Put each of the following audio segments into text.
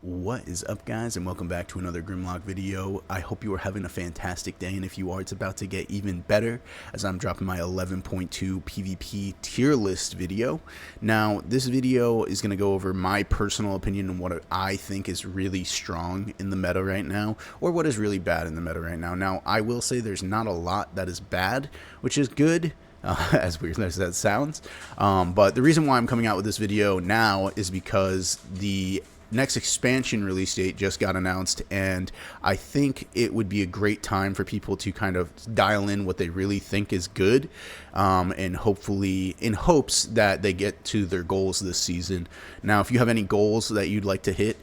What is up, guys, and welcome back to another Grimlock video. I hope you are having a fantastic day, and if you are, it's about to get even better as I'm dropping my 11.2 PvP tier list video. Now, this video is going to go over my personal opinion on what I think is really strong in the meta right now, or what is really bad in the meta right now. Now, I will say there's not a lot that is bad, which is good. As weird as that sounds, but the reason why I'm coming out with this video now is because the next expansion release date just got announced, and I think it would be a great time for people to kind of dial in what they really think is good, and hopefully in hopes that they get to their goals this season. Now, if you have any goals that you'd like to hit,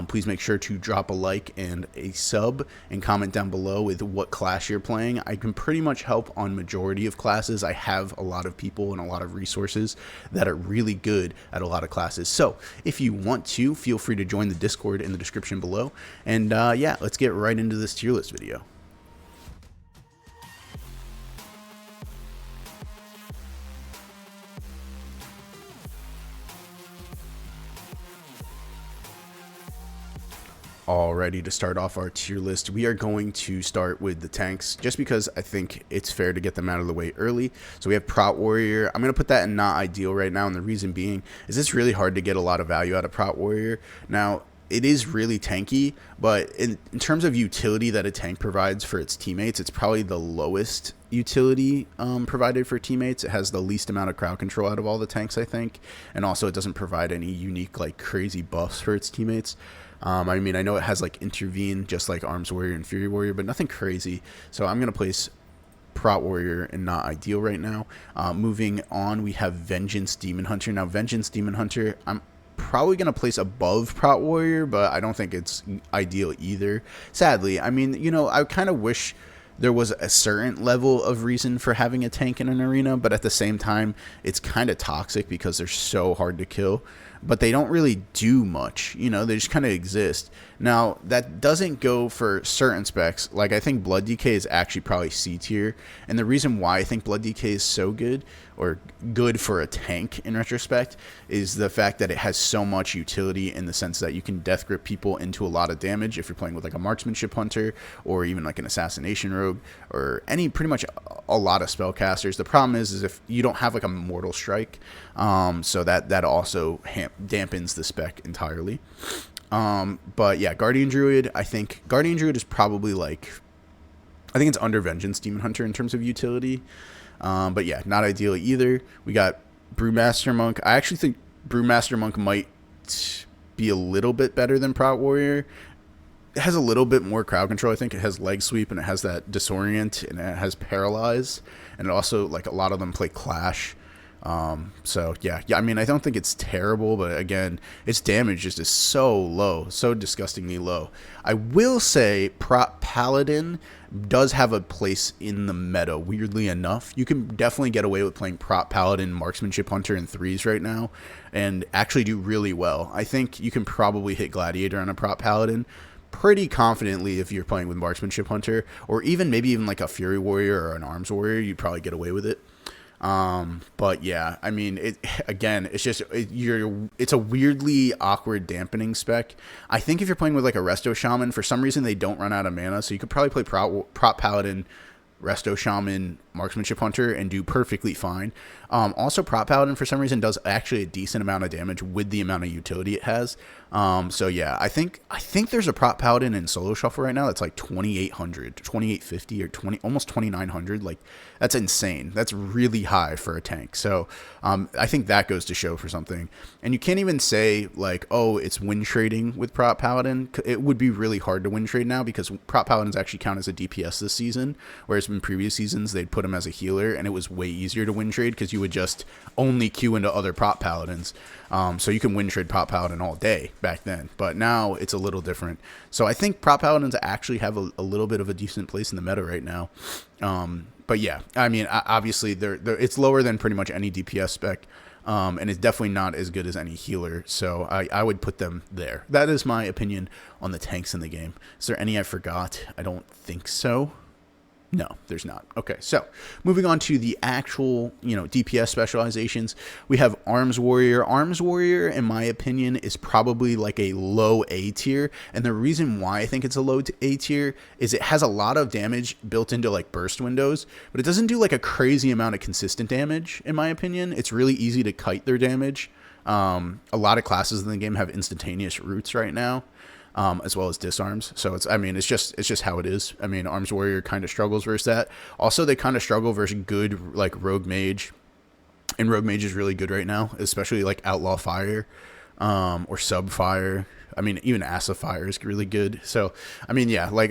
please make sure to drop a like and a sub and comment down below with what class you're playing. I can pretty much help on majority of classes. I have a lot of people and a lot of resources that are really good at a lot of classes. So if you want to, feel free to join the Discord in the description below. And yeah, let's get right into this tier list video. Alrighty, to start off our tier list, we are going to start with the tanks, just because I think it's fair to get them out of the way early. So we have Prot Warrior. I'm going to put that in not ideal right now, and the reason being is it's really hard to get a lot of value out of Prot Warrior. Now, it is really tanky, but in terms of utility that a tank provides for its teammates, it's probably the lowest utility provided for teammates. It has the least amount of crowd control out of all the tanks, I think, and also it doesn't provide any unique, like, crazy buffs for its teammates. I mean, I know it has like intervene just like Arms Warrior and Fury Warrior, but nothing crazy. So I'm going to place Prot Warrior and not ideal right now. Moving on, we have Vengeance Demon Hunter. Now, Vengeance Demon Hunter, I'm probably going to place above Prot Warrior, but I don't think it's ideal either. Sadly, I mean, you know, I kind of wish there was a certain level of reason for having a tank in an arena, but at the same time, it's kind of toxic because they're so hard to kill. But they don't really do much, you know, they just kind of exist. Now, that doesn't go for certain specs. Like, I think Blood DK is actually probably C tier, and the reason why I think Blood DK is so good, or good for a tank in retrospect, is the fact that it has so much utility in the sense that you can death grip people into a lot of damage if you're playing with like a marksmanship hunter, or even like an assassination rogue, or any, pretty much a lot of spellcasters. The problem is if you don't have like a mortal strike, so that also dampens the spec entirely. But yeah, Guardian Druid, I think Guardian Druid is probably like, I think it's under Vengeance Demon Hunter in terms of utility. But yeah, not ideal either. We got Brewmaster Monk. I actually think Brewmaster Monk might be a little bit better than Prot Warrior. It has a little bit more crowd control. I think it has leg sweep, and it has that disorient, and it has paralyze, and it also, like, a lot of them play Clash. So yeah, I mean, I don't think it's terrible, but again, its damage just is so low, so disgustingly low. I will say Prot Paladin does have a place in the meta, weirdly enough. You can definitely get away with playing Prot Paladin, Marksmanship Hunter, and 3s right now, and actually do really well. I think you can probably hit Gladiator on a Prot Paladin pretty confidently if you're playing with Marksmanship Hunter, or even maybe even like a Fury Warrior or an Arms Warrior. You'd probably get away with it. But yeah, I mean, it's just, it's a weirdly awkward dampening spec. I think if you're playing with like a Resto Shaman, for some reason they don't run out of mana, so you could probably play Prot Paladin, Resto Shaman, Marksmanship Hunter, and do perfectly fine. Also, Prot Paladin, for some reason, does actually a decent amount of damage with the amount of utility it has. So yeah, I think there's a Prot Paladin in Solo Shuffle right now that's like 2,800, 2,850, or almost 2,900. Like, that's insane. That's really high for a tank. So I think that goes to show for something. And you can't even say like, oh, it's win trading with Prot Paladin. It would be really hard to win trade now, because Prot Paladins actually count as a DPS this season, whereas in previous seasons they'd put him as a healer, and it was way easier to win trade because you would just only queue into other Prot Paladins. So you can win trade Prot Paladin all day back then, but now it's a little different. So I think Prot Paladins actually have a little bit of a decent place in the meta right now. But yeah, I mean, obviously it's lower than pretty much any DPS spec, and it's definitely not as good as any healer. So I would put them there. That is my opinion on the tanks in the game. Is there any I forgot? I don't think so. No, there's not. Okay, so moving on to the actual, DPS specializations, we have Arms Warrior. Arms Warrior, in my opinion, is probably like a low A tier, and the reason why I think it's a low A tier is it has a lot of damage built into like burst windows, but it doesn't do like a crazy amount of consistent damage, in my opinion. It's really easy to kite their damage. A lot of classes in the game have instantaneous roots right now. As well as disarms. So it's just how it is. I mean, Arms Warrior kind of struggles versus that. Also, they kind of struggle versus good, like, Rogue Mage. And Rogue Mage is really good right now, especially, like, Outlaw Fire, or Sub Fire. I mean, even Acid Fire is really good. So, I mean, yeah, like,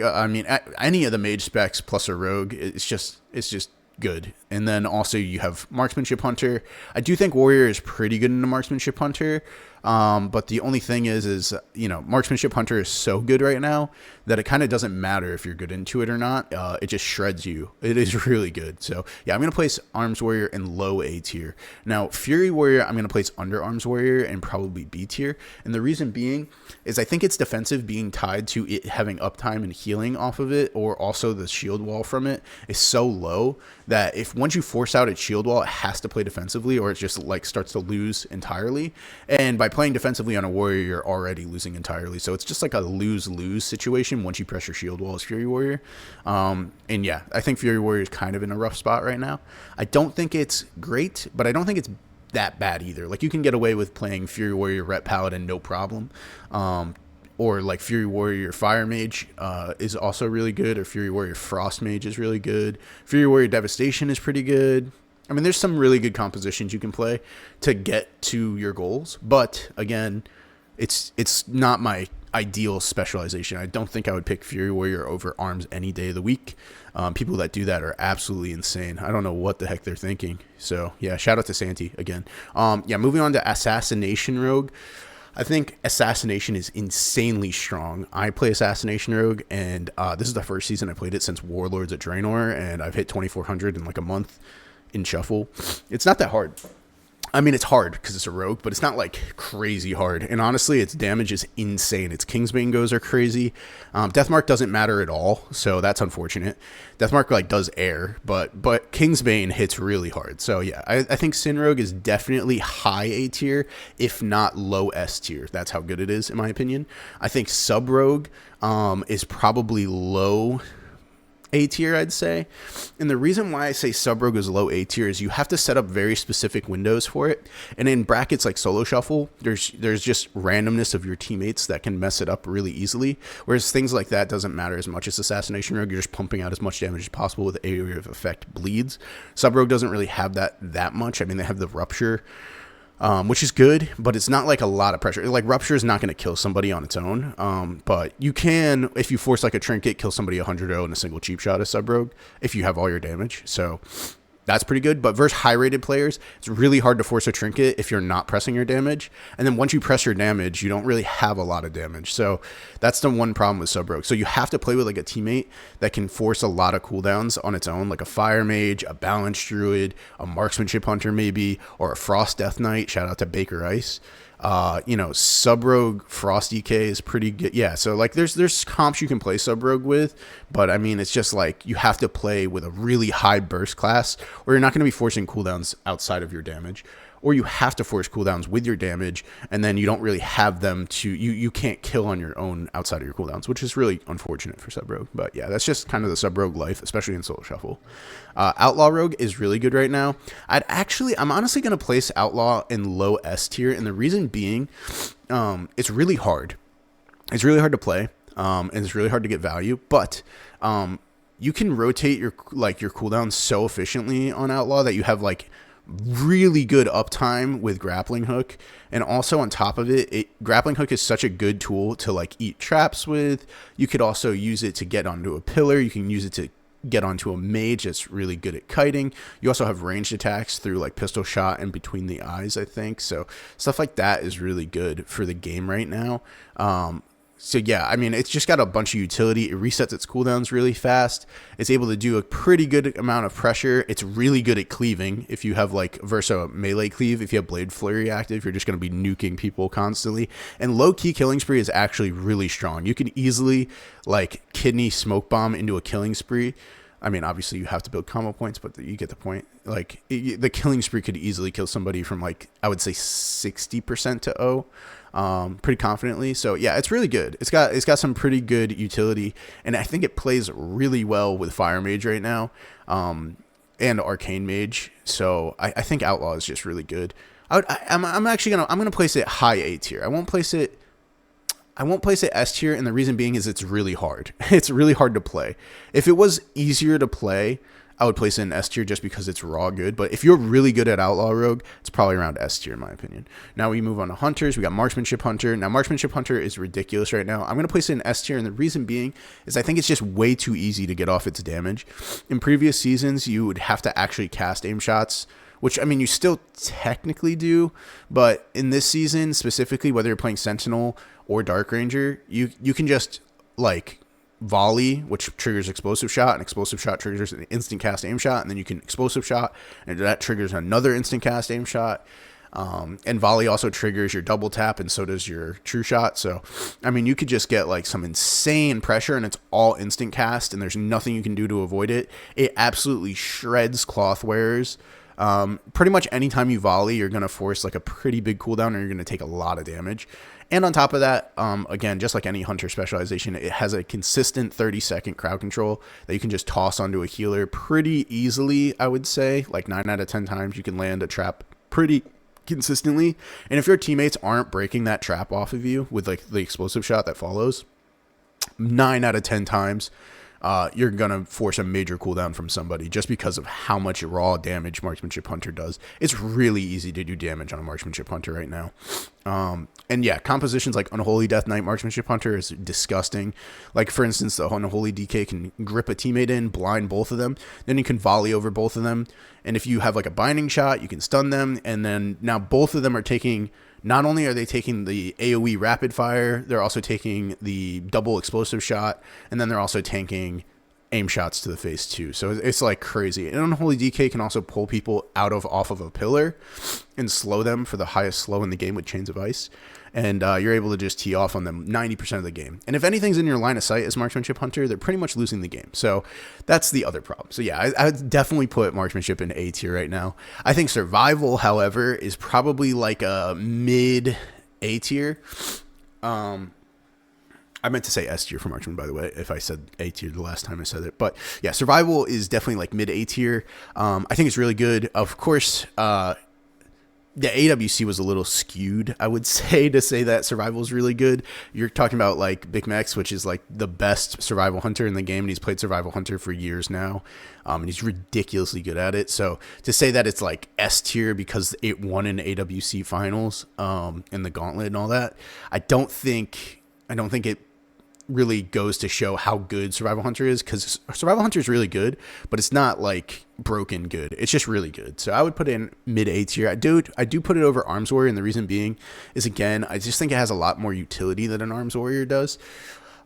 any of the Mage specs plus a Rogue, it's just good. And then also you have Marksmanship Hunter. I do think Warrior is pretty good in the Marksmanship Hunter. But the only thing is, Marksmanship Hunter is so good right now that it kind of doesn't matter if you're good into it or not. It just shreds you. It is really good. So yeah, I'm going to place Arms Warrior in low A tier. Now, Fury Warrior, I'm going to place under Arms Warrior and probably B tier. And the reason being is I think it's defensive being tied to it having uptime and healing off of it, or also the shield wall from it is so low that if once you force out its shield wall, it has to play defensively or it just like starts to lose entirely. And by playing defensively on a warrior, you're already losing entirely. So it's just like a lose-lose situation once you press your shield wall as Fury Warrior. And yeah, I think Fury Warrior is kind of in a rough spot right now. I don't think it's great, but I don't think it's that bad either. Like, you can get away with playing Fury Warrior Ret Paladin no problem. Or like Fury Warrior Fire Mage is also really good, or Fury Warrior Frost Mage is really good. Fury Warrior Devastation is pretty good. I mean, there's some really good compositions you can play to get to your goals, but again, it's not my ideal specialization. I don't think I would pick Fury Warrior over Arms any day of the week. People that do that are absolutely insane. I don't know what the heck they're thinking. So yeah, shout out to Santi again. Yeah, moving on to Assassination Rogue. I think Assassination is insanely strong. I play Assassination Rogue, and this is the first season I played it since Warlords at Draenor, and I've hit 2400 in like a month in Shuffle. It's not that hard. I mean, it's hard because it's a rogue, but it's not like crazy hard. And honestly, its damage is insane. Its Kingsbane goes are crazy. Deathmark doesn't matter at all, so that's unfortunate. Deathmark like does air, but Kingsbane hits really hard. So yeah, I think Sin Rogue is definitely high A tier, if not low S tier. That's how good it is, in my opinion. I think Sub Rogue is probably low A tier, I'd say. And the reason why I say Sub Rogue is low A tier is you have to set up very specific windows for it. And in brackets like Solo Shuffle, there's just randomness of your teammates that can mess it up really easily. Whereas things like that doesn't matter as much as Assassination Rogue. You're just pumping out as much damage as possible with area of effect bleeds. Sub Rogue doesn't really have that much. I mean, they have the Rupture, which is good, but it's not like a lot of pressure. Like, Rupture is not going to kill somebody on its own, but you can, if you force like a trinket, kill somebody 100-0 in a single cheap shot as Sub Rogue if you have all your damage. So that's pretty good. But versus high-rated players, it's really hard to force a trinket if you're not pressing your damage. And then once you press your damage, you don't really have a lot of damage. So that's the one problem with Sub Rogue. So you have to play with like a teammate that can force a lot of cooldowns on its own, like a Fire Mage, a Balanced Druid, a Marksmanship Hunter maybe, or a Frost Death Knight. Shout out to Baker Ice. Sub Rogue Frost EK is pretty good. Yeah, so like there's comps you can play Sub Rogue with, but I mean, it's just like you have to play with a really high burst class, or you're not going to be forcing cooldowns outside of your damage, or you have to force cooldowns with your damage, and then you don't really have them to, you can't kill on your own outside of your cooldowns, which is really unfortunate for Sub Rogue. But yeah, that's just kind of the Sub Rogue life, especially in Solo Shuffle. Outlaw Rogue is really good right now. I'm honestly going to place Outlaw in low S tier, and the reason being, it's really hard. It's really hard to play, and it's really hard to get value, but you can rotate your cooldowns so efficiently on Outlaw that you have like really good uptime with Grappling Hook. And also on top of it, Grappling Hook is such a good tool to like eat traps with. You could also use it to get onto a pillar. You can use it to get onto a mage that's really good at kiting. You also have ranged attacks through like pistol shot and between the eyes, I think. So stuff like that is really good for the game right now. So yeah, I mean, it's just got a bunch of utility. It resets its cooldowns really fast. It's able to do a pretty good amount of pressure. It's really good at cleaving. If you have like Versa melee cleave, if you have Blade Flurry active, you're just going to be nuking people constantly. And low key Killing Spree is actually really strong. You can easily like kidney smoke bomb into a Killing Spree I mean, obviously you have to build combo points, but you get the point. Like the killing spree could easily kill somebody from like, I would say 60% to 0, pretty confidently. So yeah, it's really good. It's got some pretty good utility, and I think it plays really well with Fire Mage right now, and Arcane Mage. So I think Outlaw is just really good. I'm actually gonna place it high A tier. I won't place it S tier, and the reason being is it's really hard. It's really hard to play. If it was easier to play, I would place it in S tier just because it's raw good. But if you're really good at Outlaw Rogue, it's probably around S tier in my opinion. Now we move on to Hunters. We got Marksmanship Hunter. Now Marksmanship Hunter is ridiculous right now. I'm going to place it in S tier, and the reason being is I think it's just way too easy to get off its damage. In previous seasons, you would have to actually cast aim shots, which, I mean, you still technically do, but in this season specifically, whether you're playing Sentinel or Dark Ranger, you can just, like, volley, which triggers explosive shot, and explosive shot triggers an instant cast aim shot, and then you can explosive shot, and that triggers another instant cast aim shot. And volley also triggers your double tap, and so does your true shot. So, I mean, you could just get like some insane pressure, and it's all instant cast, and there's nothing you can do to avoid it. It absolutely shreds cloth wearers. Pretty much anytime you volley, you're going to force like a pretty big cooldown, or you're going to take a lot of damage. And on top of that, again, just like any hunter specialization, it has a consistent 30-second crowd control that you can just toss onto a healer pretty easily, I would say. Like 9 out of 10 times you can land a trap pretty consistently. And if your teammates aren't breaking that trap off of you with like the explosive shot that follows, 9 out of 10 times you're going to force a major cooldown from somebody just because of how much raw damage Marksmanship Hunter does. It's really easy to do damage on a Marksmanship Hunter right now. And yeah, compositions like Unholy Death Knight Marksmanship Hunter is disgusting. Like, for instance, the Unholy DK can grip a teammate in, blind both of them. Then you can volley over both of them. And if you have like a binding shot, you can stun them. And then now both of them are taking... Not only are they taking the AoE rapid fire, they're also taking the double explosive shot, and then they're also tanking aim shots to the face too. So it's like crazy. And Unholy DK can also pull people off of a pillar and slow them for the highest slow in the game with Chains of Ice. And you're able to just tee off on them 90% of the game. And if anything's in your line of sight as Marksmanship Hunter, they're pretty much losing the game. So that's the other problem. So yeah, I would definitely put Marksmanship in A tier right now. I think Survival, however, is probably like a mid A tier. I meant to say S tier for Marksman, by the way, if I said A tier the last time I said it. But yeah, Survival is definitely like mid A tier. I think it's really good. Of course, the AWC was a little skewed, I would say, to say that Survival is really good. You're talking about like Big Max, which is like the best Survival Hunter in the game, and he's played Survival Hunter for years now, and he's ridiculously good at it. So to say that it's like S tier because it won in AWC finals, in the Gauntlet and all that, I don't think it really goes to show how good Survival Hunter is, because Survival Hunter is really good, but it's not like broken good. It's just really good. So I would put it in mid A tier. I do put it over Arms Warrior, and the reason being is, again, I just think it has a lot more utility than an Arms Warrior does.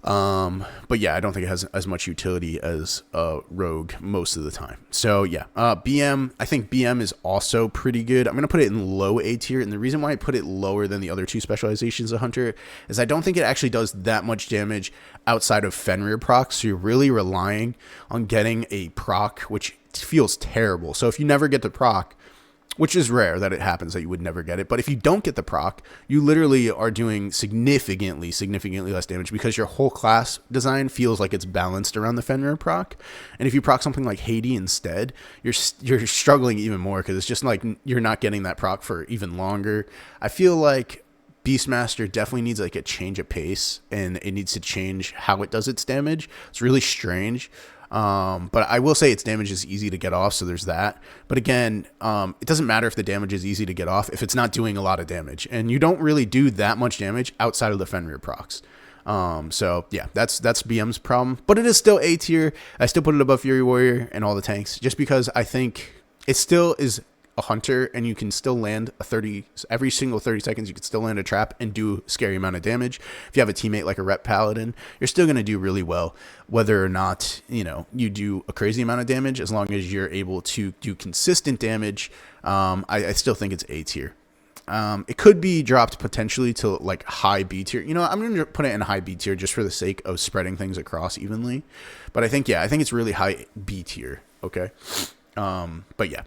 But yeah, I don't think it has as much utility as Rogue most of the time. So yeah, BM, I think BM is also pretty good. I'm going to put it in low A tier, and the reason why I put it lower than the other two specializations of Hunter is I don't think it actually does that much damage outside of Fenrir procs. So you're really relying on getting a proc, which feels terrible. So if you never get the proc, which is rare that it happens that you would never get it, but if you don't get the proc, you literally are doing significantly less damage because your whole class design feels like it's balanced around the Fenrir proc. And if you proc something like Haiti instead, you're struggling even more because it's just like you're not getting that proc for even longer. I feel like Beastmaster definitely needs like a change of pace, and it needs to change how it does its damage. It's really strange. But I will say its damage is easy to get off, so there's that. But again, it doesn't matter if the damage is easy to get off if it's not doing a lot of damage, and you don't really do that much damage outside of the Fenrir procs. So yeah, that's BM's problem, but it is still A tier. I still put it above Fury Warrior and all the tanks, just because I think it still is a hunter, and you can still land every single 30 seconds, you can still land a trap and do a scary amount of damage. If you have a teammate like a Rep Paladin, you're still going to do really well, whether or not, you do a crazy amount of damage. As long as you're able to do consistent damage, I still think it's A tier. It could be dropped potentially to like high B tier. You know, I'm going to put it in high B tier just for the sake of spreading things across evenly. But I think, yeah, I think it's really high B tier. Okay. But yeah,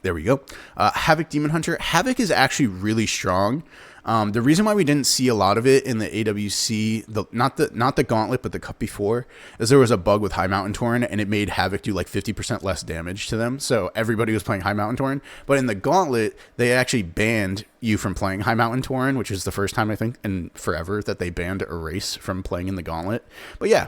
there we go. Havoc Demon Hunter. Havoc is actually really strong. The reason why we didn't see a lot of it in the AWC, not the Gauntlet, but the Cup before, is there was a bug with High Mountain Tauren, and it made Havoc do like 50% less damage to them. So everybody was playing High Mountain Tauren. But in the Gauntlet, they actually banned you from playing High Mountain Tauren, which is the first time, I think, in forever that they banned a race from playing in the Gauntlet. But yeah,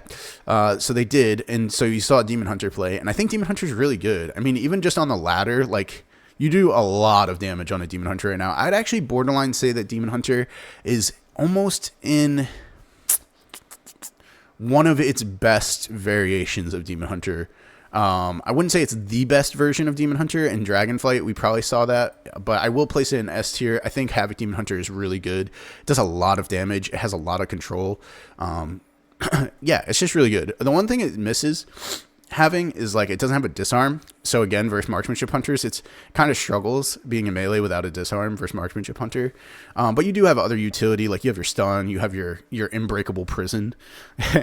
so they did, and so you saw Demon Hunter play, and I think Demon Hunter is really good. I mean, even just on the ladder, like, you do a lot of damage on a Demon Hunter right now. I'd actually borderline say that Demon Hunter is almost in one of its best variations of Demon Hunter. I wouldn't say it's the best version of Demon Hunter. In Dragonflight, we probably saw that, but I will place it in S tier. I think Havoc Demon Hunter is really good. It does a lot of damage. It has a lot of control. Yeah, it's just really good. The one thing it misses having is like it doesn't have a disarm. So again, versus Marksmanship Hunters, it's kind of struggles being a melee without a disarm versus Marksmanship Hunter. But you do have other utility, like you have your stun, you have your unbreakable prison,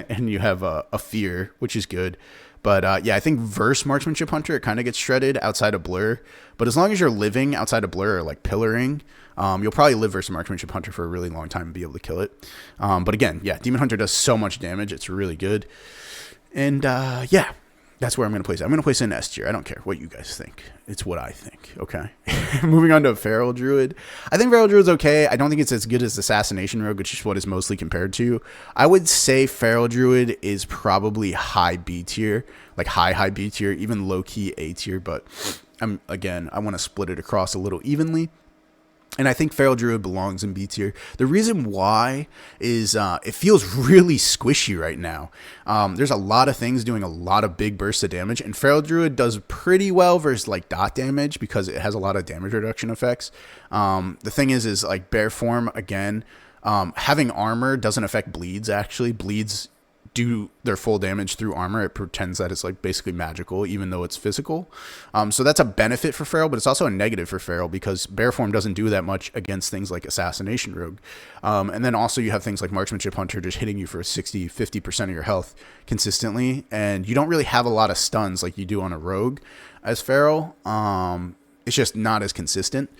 and you have a fear, which is good. But yeah, I think versus Marksmanship Hunter, it kind of gets shredded outside of Blur. But as long as you're living outside of Blur or like pillaring, you'll probably live versus Marksmanship Hunter for a really long time and be able to kill it. But again, yeah, Demon Hunter does so much damage. It's really good. And yeah, that's where I'm going to place it. I'm going to place it in S tier. I don't care what you guys think. It's what I think, okay? Moving on to Feral Druid. I think Feral Druid's okay. I don't think it's as good as Assassination Rogue, which is what it's mostly compared to. I would say Feral Druid is probably high B tier, like high B tier, even low-key A tier, but again, I want to split it across a little evenly. And I think Feral Druid belongs in B tier. The reason why is it feels really squishy right now. There's a lot of things doing a lot of big bursts of damage, and Feral Druid does pretty well versus like dot damage because it has a lot of damage reduction effects. The thing is like Bear Form, again, having armor doesn't affect bleeds, actually. Bleeds do their full damage through armor. It pretends that it's like basically magical, even though it's physical. So that's a benefit for Feral, but it's also a negative for Feral because Bear Form doesn't do that much against things like Assassination Rogue. And then also you have things like Marksmanship Hunter just hitting you for 60, 50% of your health consistently. And you don't really have a lot of stuns like you do on a Rogue as Feral. It's just not as consistent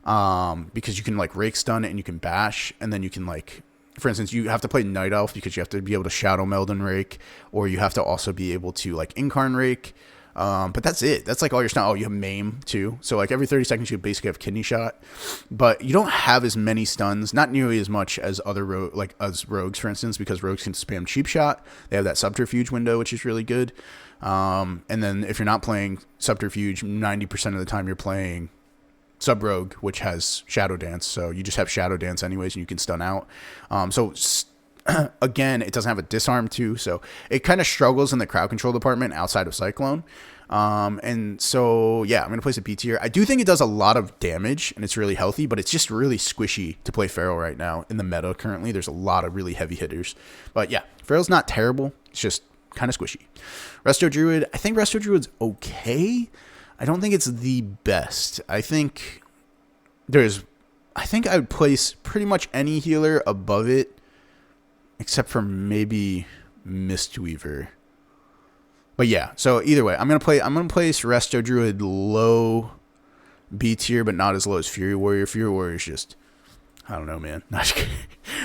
because you can like rake stun and you can bash, and then you can like, for instance, you have to play Night Elf because you have to be able to Shadow Meld and Rake, or you have to also be able to like Incarn Rake. But that's it. That's like all your stuff. Oh, you have Maim too. So like every 30 seconds you basically have Kidney Shot, but you don't have as many stuns, not nearly as much as other rogues, for instance, because rogues can spam Cheap Shot. They have that Subterfuge window, which is really good. And then if you're not playing Subterfuge, 90% of the time you're playing Sub Rogue, which has Shadow Dance, so you just have Shadow Dance anyways, and you can stun out. Again, it doesn't have a disarm too, so it kind of struggles in the crowd control department outside of Cyclone. And so yeah, I'm gonna place a B tier. I do think it does a lot of damage, and it's really healthy, but it's just really squishy to play Feral right now in the meta currently. There's a lot of really heavy hitters, but yeah, Feral's not terrible. It's just kind of squishy. Resto Druid. I think Resto Druid's okay. I don't think it's the best. I think I would place pretty much any healer above it, except for maybe Mistweaver. But yeah, so either way, I'm gonna place Resto Druid low B tier, but not as low as Fury Warrior. Fury Warrior is just, I don't know, man.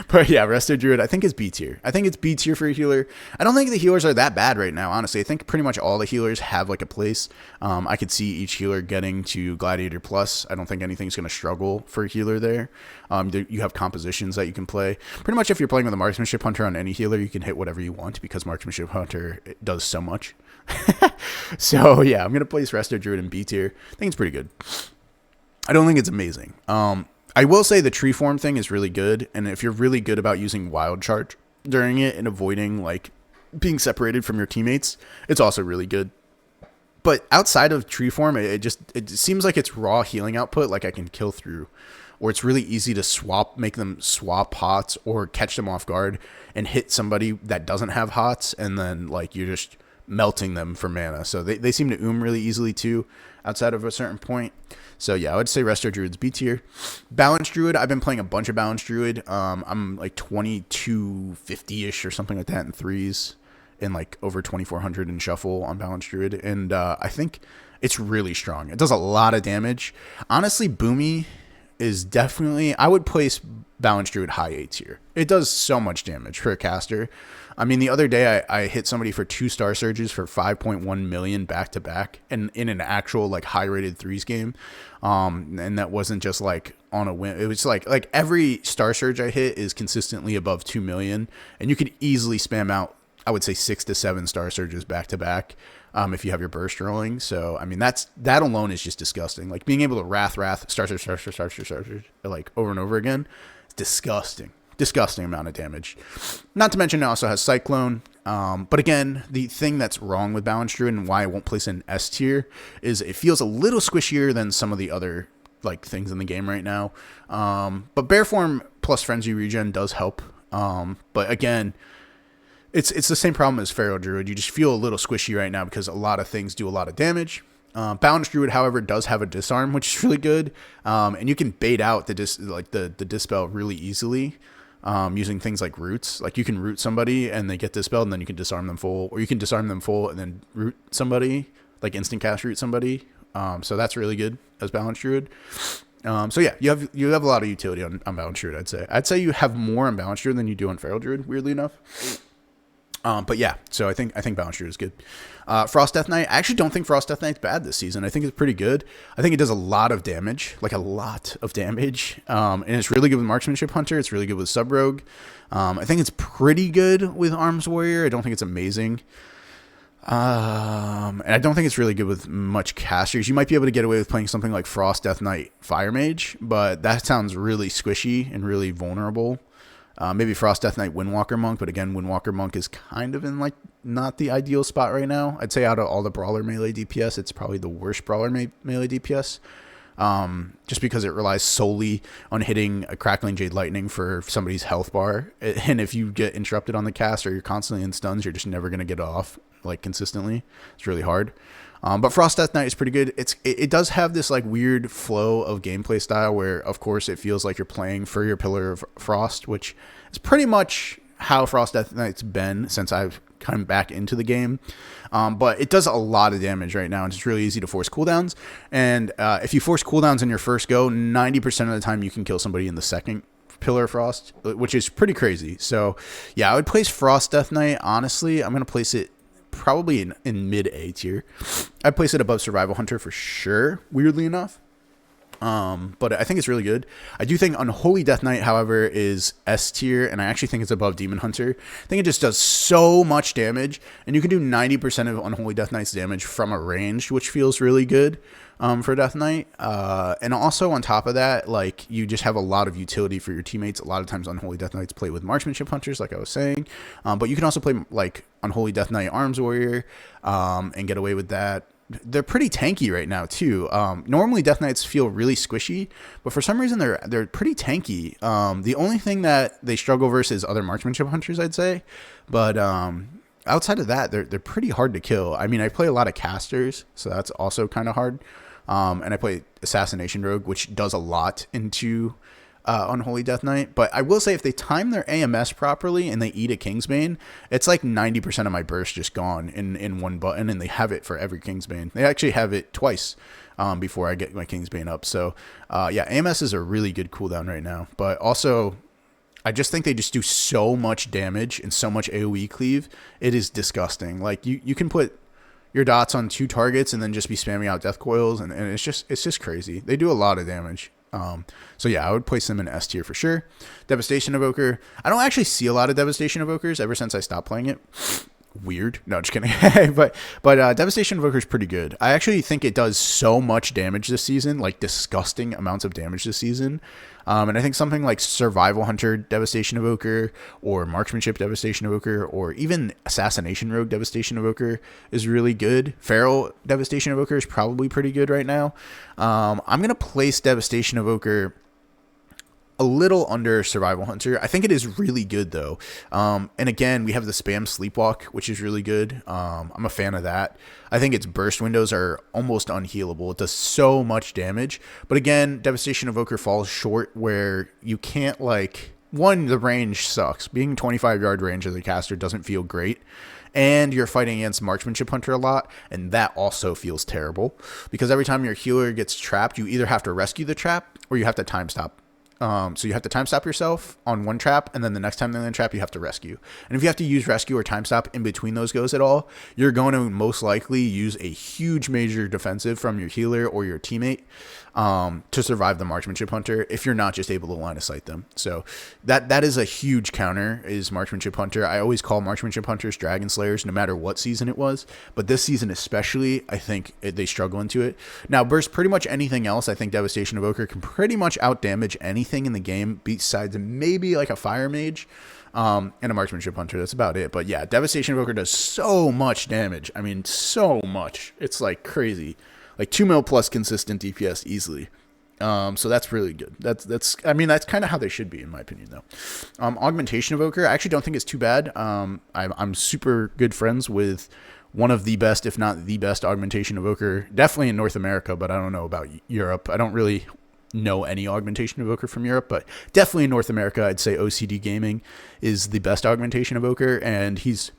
But yeah, Resto Druid, I think it's B tier. I think it's B tier for a healer. I don't think the healers are that bad right now, honestly. I think pretty much all the healers have like a place. I could see each healer getting to Gladiator Plus. I don't think anything's going to struggle for a healer there. You have compositions that you can play. Pretty much if you're playing with a Marksmanship Hunter on any healer, you can hit whatever you want because Marksmanship Hunter does so much. So yeah, I'm going to place Resto Druid in B tier. I think it's pretty good. I don't think it's amazing. I will say the tree form thing is really good, and if you're really good about using Wild Charge during it and avoiding like being separated from your teammates, it's also really good. But outside of tree form, it seems like it's raw healing output, like I can kill through, or it's really easy to make them swap hots or catch them off guard and hit somebody that doesn't have hots, and then like you're just melting them for mana. So they seem to really easily too, outside of a certain point. So yeah, I would say Resto Druid's B tier. Balance Druid, I've been playing a bunch of Balance Druid. I'm like 2250-ish or something like that in threes, and like over 2400 in shuffle on Balance Druid. And I think it's really strong. It does a lot of damage. Honestly, Boomy is definitely, I would place Balance Druid high A tier. It does so much damage for a caster. I mean, the other day I hit somebody for 2 Star Surges for 5.1 million back to back, and in an actual like high rated threes game. And that wasn't just like on a win. It was like every Star Surge I hit is consistently above 2 million, and you could easily spam out, I would say 6 to 7 Star Surges back to back. If you have your burst rolling. So, I mean, that alone is just disgusting. Like being able to Wrath, Star Surge, like over and over again, it's disgusting. Disgusting amount of damage. Not to mention it also has Cyclone. But again, the thing that's wrong with Balance Druid and why I won't place it in S tier is it feels a little squishier than some of the other like things in the game right now. But Bear Form plus Frenzy Regen does help. But again, it's the same problem as Feral Druid. You just feel a little squishy right now because a lot of things do a lot of damage. Balance Druid, however, does have a disarm, which is really good. And you can bait out the dispel really easily. Using things like roots. Like you can root somebody and they get dispelled, and then you can disarm them full, or you can disarm them full and then root somebody, like instant cast root somebody. So that's really good as Balance Druid. So yeah, you have a lot of utility on Balance Druid. I'd say you have more on Balance Druid than you do on Feral Druid, weirdly enough. But yeah, so I think Balance Druid is good. Frost Death Knight, I actually don't think Frost Death Knight's bad this season. I think it's pretty good. I think it does a lot of damage, like a lot of damage. And it's really good with Marksmanship Hunter. It's really good with Sub Rogue. I think it's pretty good with Arms Warrior. I don't think it's amazing. And I don't think it's really good with much casters. You might be able to get away with playing something like Frost Death Knight Fire Mage, but that sounds really squishy and really vulnerable. Maybe Frost Death Knight Windwalker Monk, but again, Windwalker Monk is kind of in like not the ideal spot right now. I'd say out of all the Brawler melee DPS, it's probably the worst Brawler melee DPS. Just because it relies solely on hitting a Crackling Jade Lightning for somebody's health bar. And if you get interrupted on the cast or you're constantly in stuns, you're just never going to get off like consistently. It's really hard. But Frost Death Knight is pretty good. It does have this like weird flow of gameplay style where, of course, it feels like you're playing for your Pillar of Frost, which is pretty much how Frost Death Knight's been since I've come back into the game. But it does a lot of damage right now, and it's really easy to force cooldowns. And if you force cooldowns in your first go, 90% of the time you can kill somebody in the second Pillar of Frost, which is pretty crazy. So yeah, I would place Frost Death Knight. Honestly, I'm going to place it probably in mid A tier. I'd place it above Survival Hunter for sure, weirdly enough. But I think it's really good. I do think Unholy Death Knight, however, is S tier, and I actually think it's above Demon Hunter. I think it just does so much damage, and you can do 90% of Unholy Death Knight's damage from a range, which feels really good for Death Knight. And also on top of that, like you just have a lot of utility for your teammates. A lot of times Unholy Death Knights play with Marksmanship Hunters, like I was saying, but you can also play like Unholy Death Knight Arms Warrior and get away with that. They're pretty tanky right now too. Normally Death Knights feel really squishy, but for some reason they're pretty tanky. The only thing that they struggle versus other Marksmanship Hunters, I'd say, but outside of that, they're pretty hard to kill. I mean, I play a lot of casters, so that's also kind of hard. And I play Assassination Rogue, which does a lot into Unholy Death Knight. But I will say, if they time their AMS properly and they eat a Kingsbane, it's like 90% of my burst just gone in one button, and they have it for every Kingsbane. They actually have it twice before I get my Kingsbane up. So yeah, AMS is a really good cooldown right now. But also, I just think they just do so much damage and so much AoE cleave. It is disgusting. Like you can put your dots on 2 targets and then just be spamming out death coils, and it's just crazy. They do a lot of damage. So yeah, I would place them in S tier for sure. Devastation Evoker. I don't actually see a lot of Devastation Evokers ever since I stopped playing it. Weird. No, just kidding. but Devastation Evoker is pretty good. I actually think it does so much damage this season, like disgusting amounts of damage this season. And I think something like Survival Hunter Devastation Evoker, or Marksmanship Devastation Evoker, or even Assassination Rogue Devastation Evoker is really good. Feral Devastation Evoker is probably pretty good right now. I'm going to place Devastation Evoker a little under Survival Hunter. I think it is really good though. And again, we have the spam sleepwalk, which is really good. I'm a fan of that. I think its burst windows are almost unhealable. It does so much damage. But again, Devastation Evoker falls short where you can't like... One, the range sucks. Being 25-yard range as a caster doesn't feel great. And you're fighting against Marksmanship Hunter a lot, and that also feels terrible. Because every time your healer gets trapped, you either have to rescue the trap or you have to time stop. So you have to time stop yourself on one trap, and then the next time they're in the trap, you have to rescue. And if you have to use rescue or time stop in between those goes at all, you're going to most likely use a huge major defensive from your healer or your teammate to survive the Marksmanship Hunter if you're not just able to line of sight them. So that is a huge counter, is Marksmanship Hunter. I always call Marksmanship Hunters Dragon Slayers no matter what season it was, but this season especially, I think they struggle into it. Now, burst pretty much anything else. I think Devastation Evoker can pretty much outdamage anything in the game besides maybe like a Fire Mage and a Marksmanship Hunter. That's about it. But yeah, Devastation Evoker does so much damage. I mean, so much. It's like crazy. Like 2 mil plus consistent DPS easily. So that's really good. That's kind of how they should be in my opinion though. Augmentation Evoker, I actually don't think it's too bad. I'm super good friends with one of the best, if not the best Augmentation Evoker, definitely in North America, but I don't know about Europe. I don't really know any Augmentation Evoker from Europe, but definitely in North America, I'd say OCD Gaming is the best Augmentation Evoker, and he's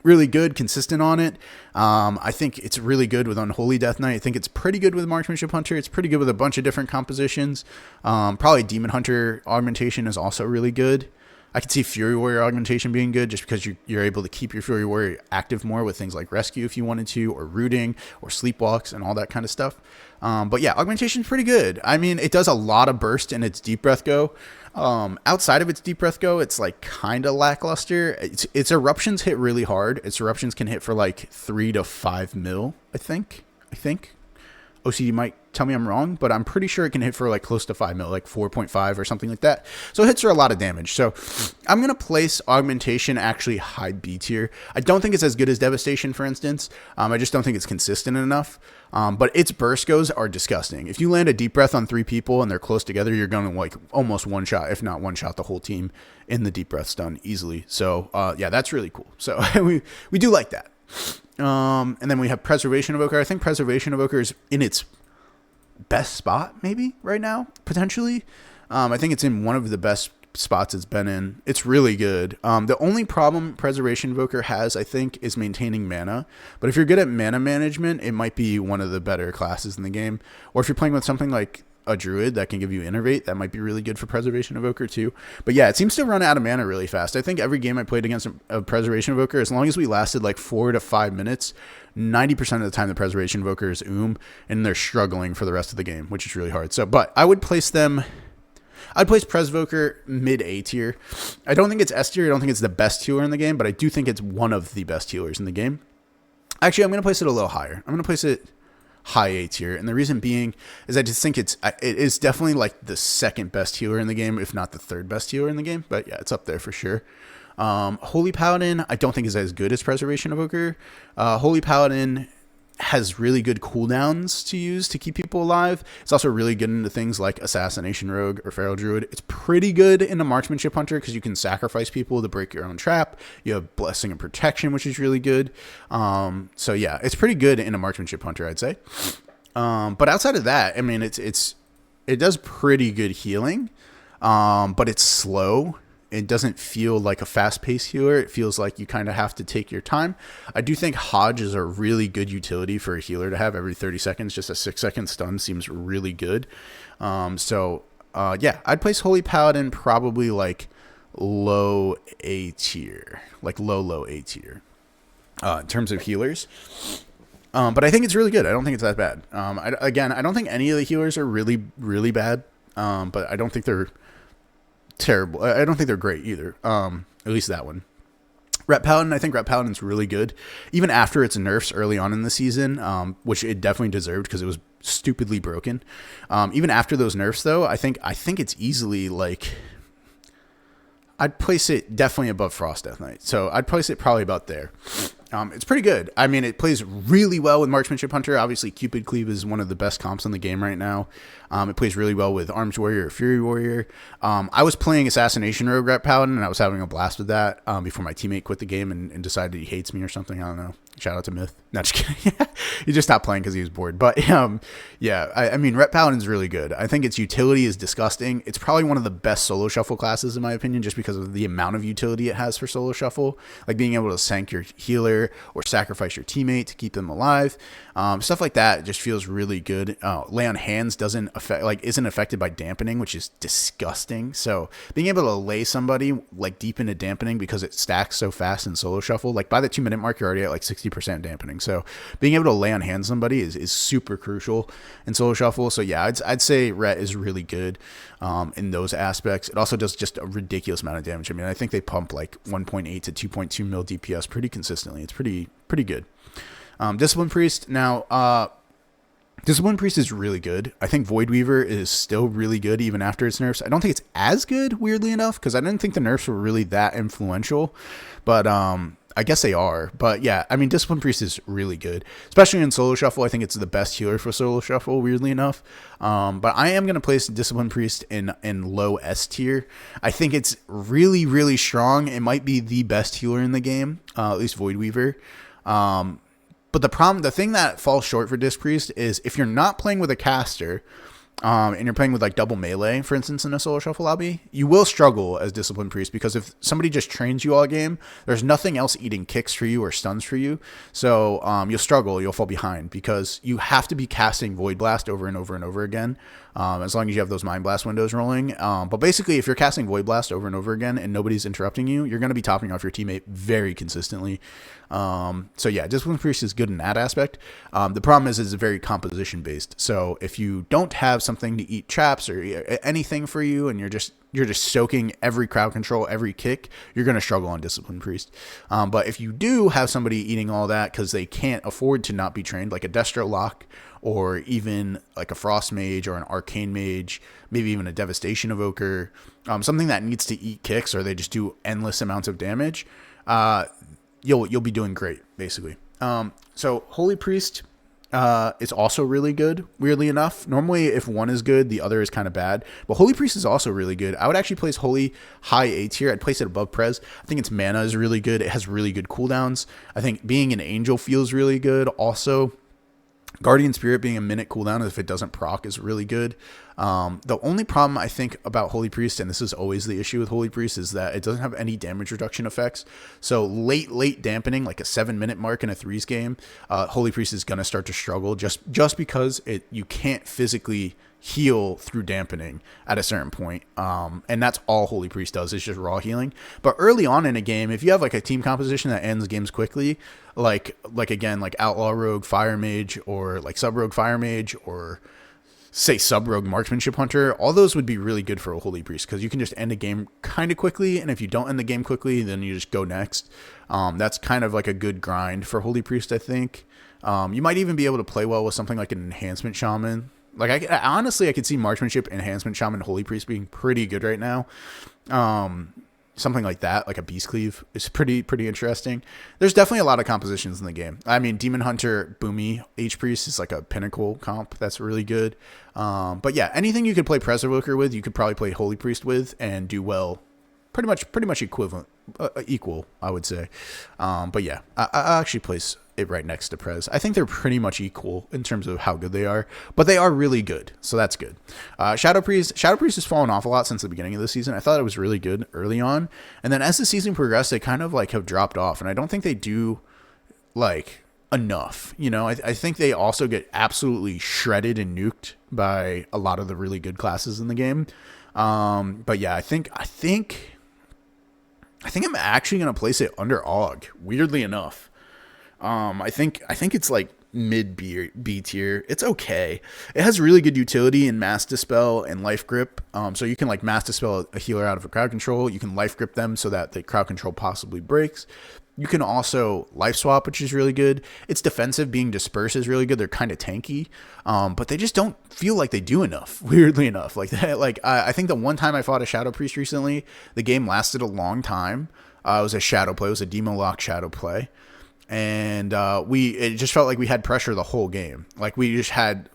really good, consistent on it. I think it's really good with Unholy Death Knight. I think it's pretty good with Marksmanship Hunter. It's pretty good with a bunch of different compositions. Probably Demon Hunter Augmentation is also really good. I could see Fury Warrior Augmentation being good just because you're able to keep your Fury Warrior active more with things like Rescue if you wanted to, or Rooting, or Sleepwalks, and all that kind of stuff. But yeah, Augmentation's pretty good. I mean, it does a lot of burst in its Deep Breath Go. Outside of its Deep Breath Go, it's like kind of lackluster. Its Eruptions hit really hard. Its Eruptions can hit for like 3 to 5 mil, I think. OCD might tell me I'm wrong, but I'm pretty sure it can hit for like close to 5 mil, like 4.5 or something like that. So it hits for a lot of damage. So I'm going to place Augmentation actually high B tier. I don't think it's as good as Devastation, for instance. I just don't think it's consistent enough. But its burst goes are disgusting. If you land a Deep Breath on 3 people and they're close together, you're going to like almost one shot, if not one shot, the whole team in the Deep Breath stun easily. So yeah, that's really cool. So we do like that. And then we have Preservation Evoker. I think Preservation Evoker is in its best spot maybe right now, potentially. I think it's in one of the best spots it's been in. It's really good. The only problem Preservation Evoker has, I think, is maintaining mana. But if you're good at mana management, it might be one of the better classes in the game. Or if you're playing with something like a Druid that can give you Innervate, that might be really good for Preservation Evoker too. But yeah, it seems to run out of mana really fast. I think every game I played against a Preservation Evoker, as long as we lasted like 4 to 5 minutes, 90% of the time the Preservation Evoker is and they're struggling for the rest of the game, which is really hard. So, but I would place them... I'd place Presvoker mid A tier. I don't think it's S tier. I don't think it's the best healer in the game, but I do think it's one of the best healers in the game. Actually, I'm going to place it a little higher. I'm going to place it high A tier, and the reason being is I just think it is definitely like the second best healer in the game, if not the third best healer in the game. But yeah, it's up there for sure. Holy Paladin, I don't think is as good as Preservation Evoker. Holy Paladin has really good cooldowns to use to keep people alive. It's also really good into things like Assassination Rogue or Feral Druid. It's pretty good in a Marksmanship Hunter because you can sacrifice people to break your own trap. You have Blessing and Protection, which is really good. So yeah, it's pretty good in a Marksmanship Hunter, I'd say. But outside of that, I mean, it does pretty good healing, but it's slow. It doesn't feel like a fast-paced healer. It feels like you kind of have to take your time. I do think Hodge is a really good utility for a healer to have every 30 seconds. Just a 6-second stun seems really good. Yeah, I'd place Holy Paladin probably like low A tier. Like low A tier in terms of healers. But I think it's really good. I don't think it's that bad. I don't think any of the healers are really, really bad. But I don't think they're terrible. I don't think they're great either. At least that one. Ret Paladin, I think Ret Paladin's really good. Even after its nerfs early on in the season, which it definitely deserved because it was stupidly broken. Even after those nerfs, though, I think it's easily like... I'd place it definitely above Frost Death Knight. So I'd place it probably about there. It's pretty good. I mean, it plays really well with Marksmanship Hunter. Obviously, Cupid Cleave is one of the best comps in the game right now. It plays really well with Arms Warrior or Fury Warrior. I was playing Assassination Rogue Ret Paladin, and I was having a blast with that before my teammate quit the game and decided he hates me or something. I don't know. Shout out to Myth. Not just kidding. He just stopped playing because he was bored. But yeah, I mean, Ret Paladin's really good. I think its utility is disgusting. It's probably one of the best solo shuffle classes in my opinion, just because of the amount of utility it has for solo shuffle, like being able to sank your healer or sacrifice your teammate to keep them alive. Stuff like that just feels really good. Lay on Hands isn't affected by dampening, which is disgusting. So being able to lay somebody like deep into dampening because it stacks so fast in solo shuffle, like by the 2 minute mark, you're already at like 60% dampening. So being able to lay on hands somebody is super crucial in solo shuffle. So yeah, I'd say Ret is really good in those aspects. It also does just a ridiculous amount of damage. I mean, I think they pump like 1.8 to 2.2 mil DPS pretty consistently. It's pretty good. Discipline Priest. Now, Discipline Priest is really good. I think Void Weaver is still really good even after its nerfs. I don't think it's as good, weirdly enough, because I didn't think the nerfs were really that influential. But I guess they are. But yeah, I mean, Discipline Priest is really good, especially in solo shuffle. I think it's the best healer for solo shuffle, weirdly enough. But I am going to place Discipline Priest in low S tier. I think it's really, really strong. It might be the best healer in the game, at least Void Weaver. But the thing that falls short for Disc Priest is if you're not playing with a caster, and you're playing with like double melee, for instance, in a solo shuffle lobby, you will struggle as Discipline Priest because if somebody just trains you all game, there's nothing else eating kicks for you or stuns for you. So you'll struggle, you'll fall behind because you have to be casting Void Blast over and over and over again, as long as you have those Mind Blast windows rolling. But basically, if you're casting Void Blast over and over again and nobody's interrupting you, you're going to be topping off your teammate very consistently. So yeah, Discipline Priest is good in that aspect. The problem is it's very composition based. So if you don't have something to eat traps or anything for you and you're just soaking every crowd control, every kick, you're going to struggle on Discipline Priest. But if you do have somebody eating all that because they can't afford to not be trained, like a Destro Lock or even like a Frost Mage or an Arcane Mage, maybe even a Devastation Evoker, something that needs to eat kicks or they just do endless amounts of damage, you'll be doing great, basically. So Holy Priest is also really good, weirdly enough. Normally, if one is good, the other is kind of bad. But Holy Priest is also really good. I would actually place Holy high A tier. I'd place it above Prez. I think its mana is really good. It has really good cooldowns. I think being an Angel feels really good also. Guardian Spirit being a minute cooldown if it doesn't proc is really good. The only problem I think about Holy Priest, and this is always the issue with Holy Priest, is that it doesn't have any damage reduction effects. So late dampening, like a 7-minute mark in a threes game, Holy Priest is going to start to struggle just because you can't physically heal through dampening at a certain point. And that's all Holy Priest does, is just raw healing. But early on in a game, if you have like a team composition that ends games quickly, like Outlaw Rogue Fire Mage or like Sub Rogue Fire Mage or say Sub Rogue Marksmanship Hunter, all those would be really good for a Holy Priest because you can just end a game kind of quickly, and if you don't end the game quickly, then you just go next. That's kind of like a good grind for Holy Priest, I think. You might even be able to play well with something like an Enhancement Shaman. Like honestly, I could see Marksmanship, Enhancement Shaman, Holy Priest being pretty good right now. Something like that, like a Beast Cleave, is pretty interesting. There's definitely a lot of compositions in the game. I mean, Demon Hunter, Boomy, H-Priest is like a pinnacle comp that's really good. But yeah, anything you could play Preservoker with, you could probably play Holy Priest with and do well. Pretty much equal, I would say. But yeah, I actually place it right next to Prez. I think they're pretty much equal in terms of how good they are, but they are really good, so that's good. Shadow Priest has fallen off a lot since the beginning of the season. I thought it was really good early on, and then as the season progressed, they kind of like have dropped off, and I don't think they do like enough. You know, I think they also get absolutely shredded and nuked by a lot of the really good classes in the game. But yeah, I think I'm actually going to place it under AUG, weirdly enough. I think it's like mid B tier. It's okay. It has really good utility in Mass Dispel and Life Grip. So you can like Mass Dispel a healer out of a crowd control. You can Life Grip them so that the crowd control possibly breaks. You can also Life Swap, which is really good. Its defensive being Disperse is really good. They're kind of tanky, but they just don't feel like they do enough, weirdly enough. Like that, I think the one time I fought a Shadow Priest recently, the game lasted a long time. It was a Shadow play. It was a Demo Lock Shadow play. and it just felt like we had pressure the whole game. Like we just had.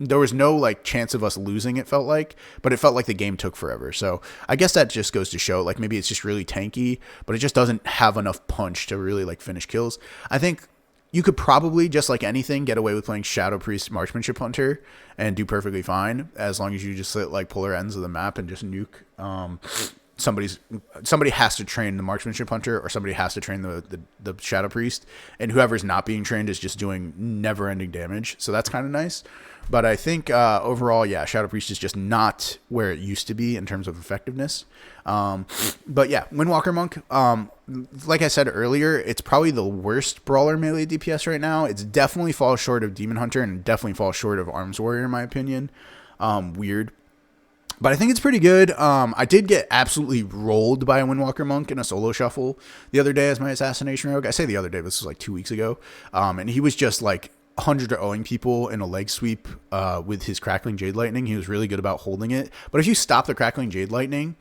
There was no like chance of us losing, it felt like, but it felt like the game took forever. So I guess that just goes to show like maybe it's just really tanky, but it just doesn't have enough punch to really like finish kills. I think you could probably, just like anything, get away with playing Shadow Priest Marksmanship Hunter and do perfectly fine as long as you just hit like polar ends of the map and just nuke. Somebody has to train the Marksmanship Hunter, or somebody has to train the Shadow Priest, and whoever's not being trained is just doing never-ending damage. So that's kind of nice. But I think overall, yeah, Shadow Priest is just not where it used to be in terms of effectiveness. But yeah, Windwalker Monk, like I said earlier, it's probably the worst brawler melee DPS right now. It's definitely falls short of Demon Hunter and definitely falls short of Arms Warrior in my opinion. Weird. But I think it's pretty good. I did get absolutely rolled by a Windwalker Monk in a solo shuffle the other day as my Assassination Rogue. I say the other day, this was like 2 weeks ago. And he was just like 100-0ing people in a leg sweep with his Crackling Jade Lightning. He was really good about holding it. But if you stop the Crackling Jade Lightning,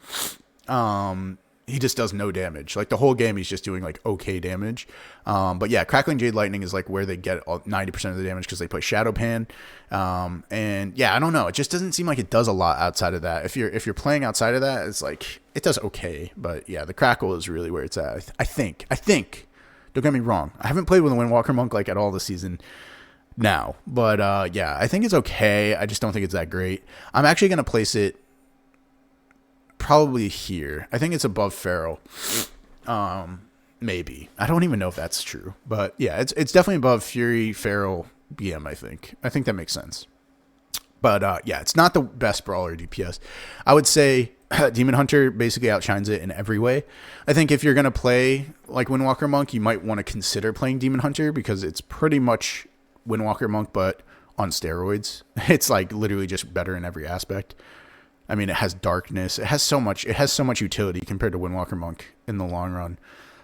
he just does no damage. Like the whole game, he's just doing like okay damage. But yeah, Crackling Jade Lightning is like where they get 90% of the damage because they play Shadow Pan. And yeah, I don't know. It just doesn't seem like it does a lot outside of that. If you're playing outside of that, it's like it does okay. But yeah, the Crackle is really where it's at. I think. Don't get me wrong. I haven't played with a Windwalker Monk like at all this season now. But yeah, I think it's okay. I just don't think it's that great. I'm actually gonna place it probably here. I think it's above Feral. Maybe. I don't even know if that's true. But yeah, it's definitely above Fury, Feral, BM, I think. I think that makes sense. But yeah, it's not the best brawler DPS. I would say Demon Hunter basically outshines it in every way. I think if you're going to play like Windwalker Monk, you might want to consider playing Demon Hunter because it's pretty much Windwalker Monk, but on steroids. It's like literally just better in every aspect. I mean, it has darkness. It has so much utility compared to Windwalker Monk in the long run.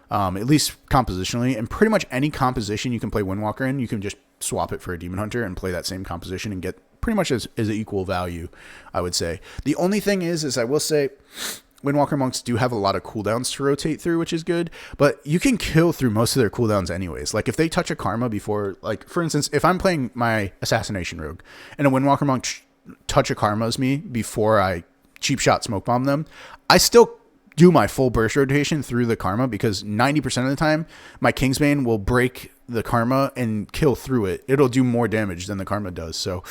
At least compositionally, and pretty much any composition you can play Windwalker in, you can just swap it for a Demon Hunter and play that same composition and get pretty much as equal value, I would say. The only thing is I will say Windwalker Monks do have a lot of cooldowns to rotate through, which is good, but you can kill through most of their cooldowns anyways. Like if they touch a Karma before, like for instance, if I'm playing my Assassination Rogue and a Windwalker Monk touch a Karma's me before I cheap shot smoke bomb them, I still do my full burst rotation through the Karma because 90% of the time my Kingsbane will break the Karma and kill through it. It'll do more damage than the Karma does. So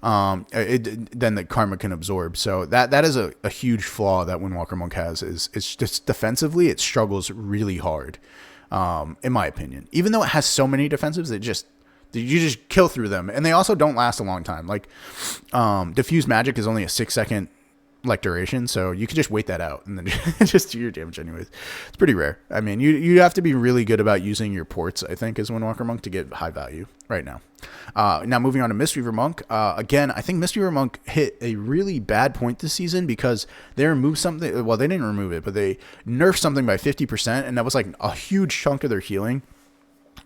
then the Karma can absorb. So that is a huge flaw that Windwalker Monk has. Is it's just defensively it struggles really hard, in my opinion. Even though it has so many defensives, you just kill through them, and they also don't last a long time. Like diffuse magic is only a 6-second like duration, so you can just wait that out and then just do your damage anyways. It's pretty rare. I mean, you have to be really good about using your ports, I think, as Windwalker Monk to get high value right now. Now moving on to Mistweaver Monk. Again, I think Mistweaver Monk hit a really bad point this season because they removed something. Well, they didn't remove it, but they nerfed something by 50%, and that was like a huge chunk of their healing.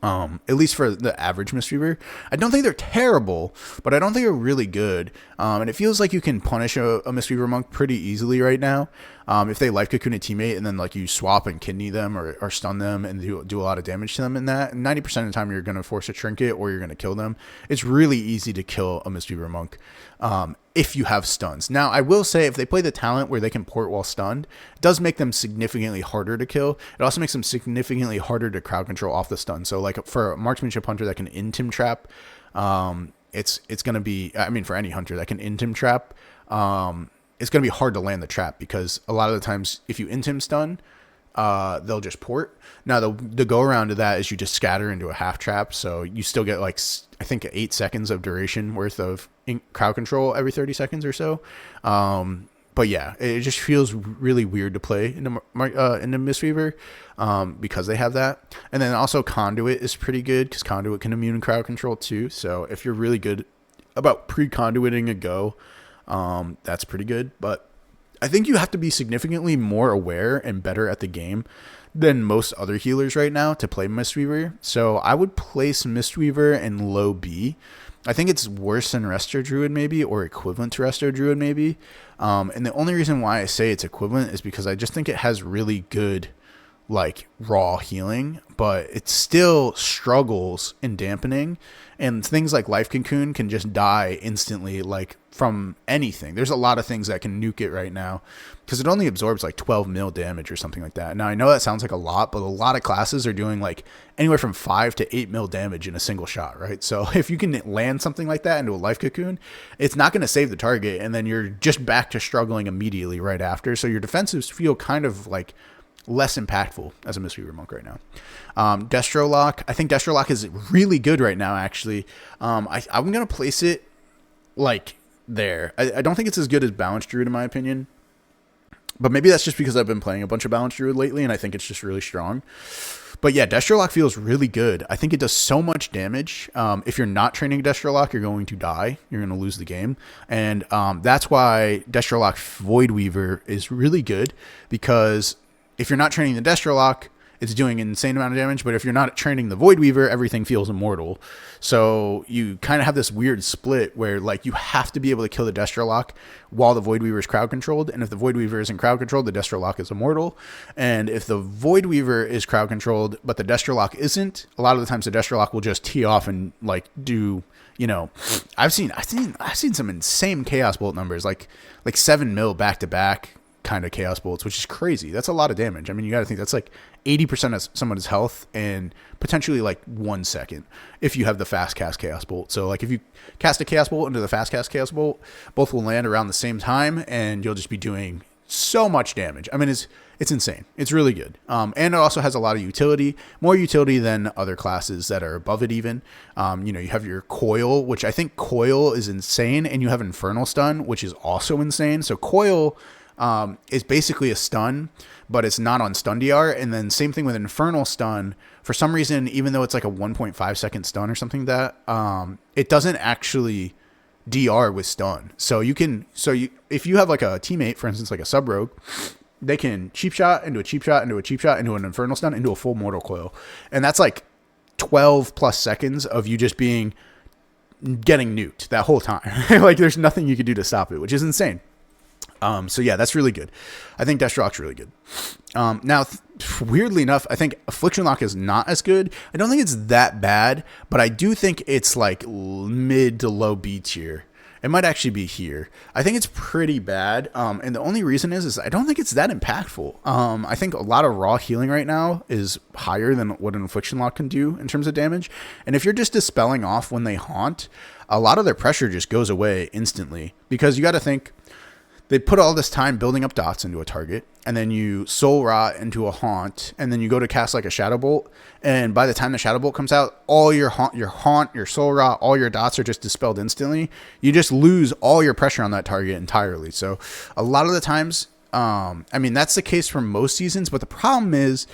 At least for the average Mistweaver. I don't think they're terrible, but I don't think they're really good. And it feels like you can punish a Mistweaver Monk pretty easily right now. If they life cocoon a teammate and then like you swap and kidney them or stun them and do a lot of damage to them in that, 90% of the time you're going to force a trinket or you're going to kill them. It's really easy to kill a Mistweaver Monk if you have stuns. Now, I will say if they play the talent where they can port while stunned, it does make them significantly harder to kill. It also makes them significantly harder to crowd control off the stun. So like for a Marksmanship Hunter that can intim trap, it's going to be, I mean, for any hunter that can intim trap, it's going to be hard to land the trap because a lot of the times if you intim stun, they'll just port. Now the go around to that is you just scatter into a half trap, so you still get like I think 8 seconds of duration worth of crowd control every 30 seconds or so. But yeah, it just feels really weird to play in the Mistweaver because they have that. And then also Conduit is pretty good because Conduit can immune crowd control too. So if you're really good about pre-conduiting a go, that's pretty good. But I think you have to be significantly more aware and better at the game than most other healers right now to play Mistweaver. So I would place Mistweaver in low B. I think it's worse than Resto Druid maybe, or equivalent to Resto Druid maybe. And the only reason why I say it's equivalent is because I just think it has really good like raw healing, but it still struggles in dampening, and things like Life Cocoon can just die instantly, like from anything. There's a lot of things that can nuke it right now because it only absorbs like 12 mil damage or something like that. Now I know that sounds like a lot, but a lot of classes are doing like anywhere from 5 to 8 mil damage in a single shot, right? So if you can land something like that into a Life Cocoon, it's not going to save the target, and then you're just back to struggling immediately right after. So your defensives feel kind of like less impactful as a Mistweaver Monk right now. Destro Lock. I think Destro Lock is really good right now, actually. I'm going to place it like there. I don't think it's as good as Balanced Druid in my opinion. But maybe that's just because I've been playing a bunch of Balanced Druid lately and I think it's just really strong. But yeah, Destro Lock feels really good. I think it does so much damage. If you're not training Destro Lock, you're going to die. You're going to lose the game. And that's why Destro Lock Void Weaver is really good, because if you're not training the Destro Lock, it's doing an insane amount of damage. But if you're not training the Void Weaver, everything feels immortal. So you kind of have this weird split where like you have to be able to kill the Destro Lock while the Void Weaver is crowd controlled. And if the Void Weaver isn't crowd controlled, the Destro Lock is immortal. And if the Void Weaver is crowd controlled, but the Destro Lock isn't, a lot of the times the Destro Lock will just tee off and like do, you know, I've seen some insane Chaos Bolt numbers, like 7 mil back to back kind of Chaos Bolts, which is crazy. That's a lot of damage. I mean, you got to think that's like 80% of someone's health and potentially like 1 second if you have the fast cast Chaos Bolt. So like if you cast a Chaos Bolt into the fast cast Chaos Bolt, both will land around the same time and you'll just be doing so much damage. I mean, it's insane. It's really good. And it also has a lot of utility, more utility than other classes that are above it even. You know, you have your Coil, which I think Coil is insane, and you have Infernal Stun, which is also insane. So Coil is basically a stun, but it's not on stun DR. And then same thing with Infernal Stun. For some reason, even though it's like a 1.5 second stun or something like that, it doesn't actually DR with stun. So if you have like a teammate, for instance, like a sub rogue, they can cheap shot into a cheap shot into a cheap shot into an Infernal Stun into a full Mortal Coil. And that's like 12 plus seconds of you just getting nuked that whole time. Like there's nothing you could do to stop it, which is insane. So yeah, that's really good. I think Destro Lock's really good. Now, weirdly enough, I think Affliction Lock is not as good. I don't think it's that bad, but I do think it's like mid to low B tier. It might actually be here. I think it's pretty bad. And the only reason is I don't think it's that impactful. I think a lot of raw healing right now is higher than what an Affliction Lock can do in terms of damage. And if you're just dispelling off when they haunt, a lot of their pressure just goes away instantly, because you got to think, they put all this time building up dots into a target, and then you soul rot into a haunt, and then you go to cast like a shadow bolt, and by the time the shadow bolt comes out, all your haunt, your soul rot, all your dots are just dispelled instantly. You just lose all your pressure on that target entirely. So a lot of the times, I mean, that's the case for most seasons, but the problem is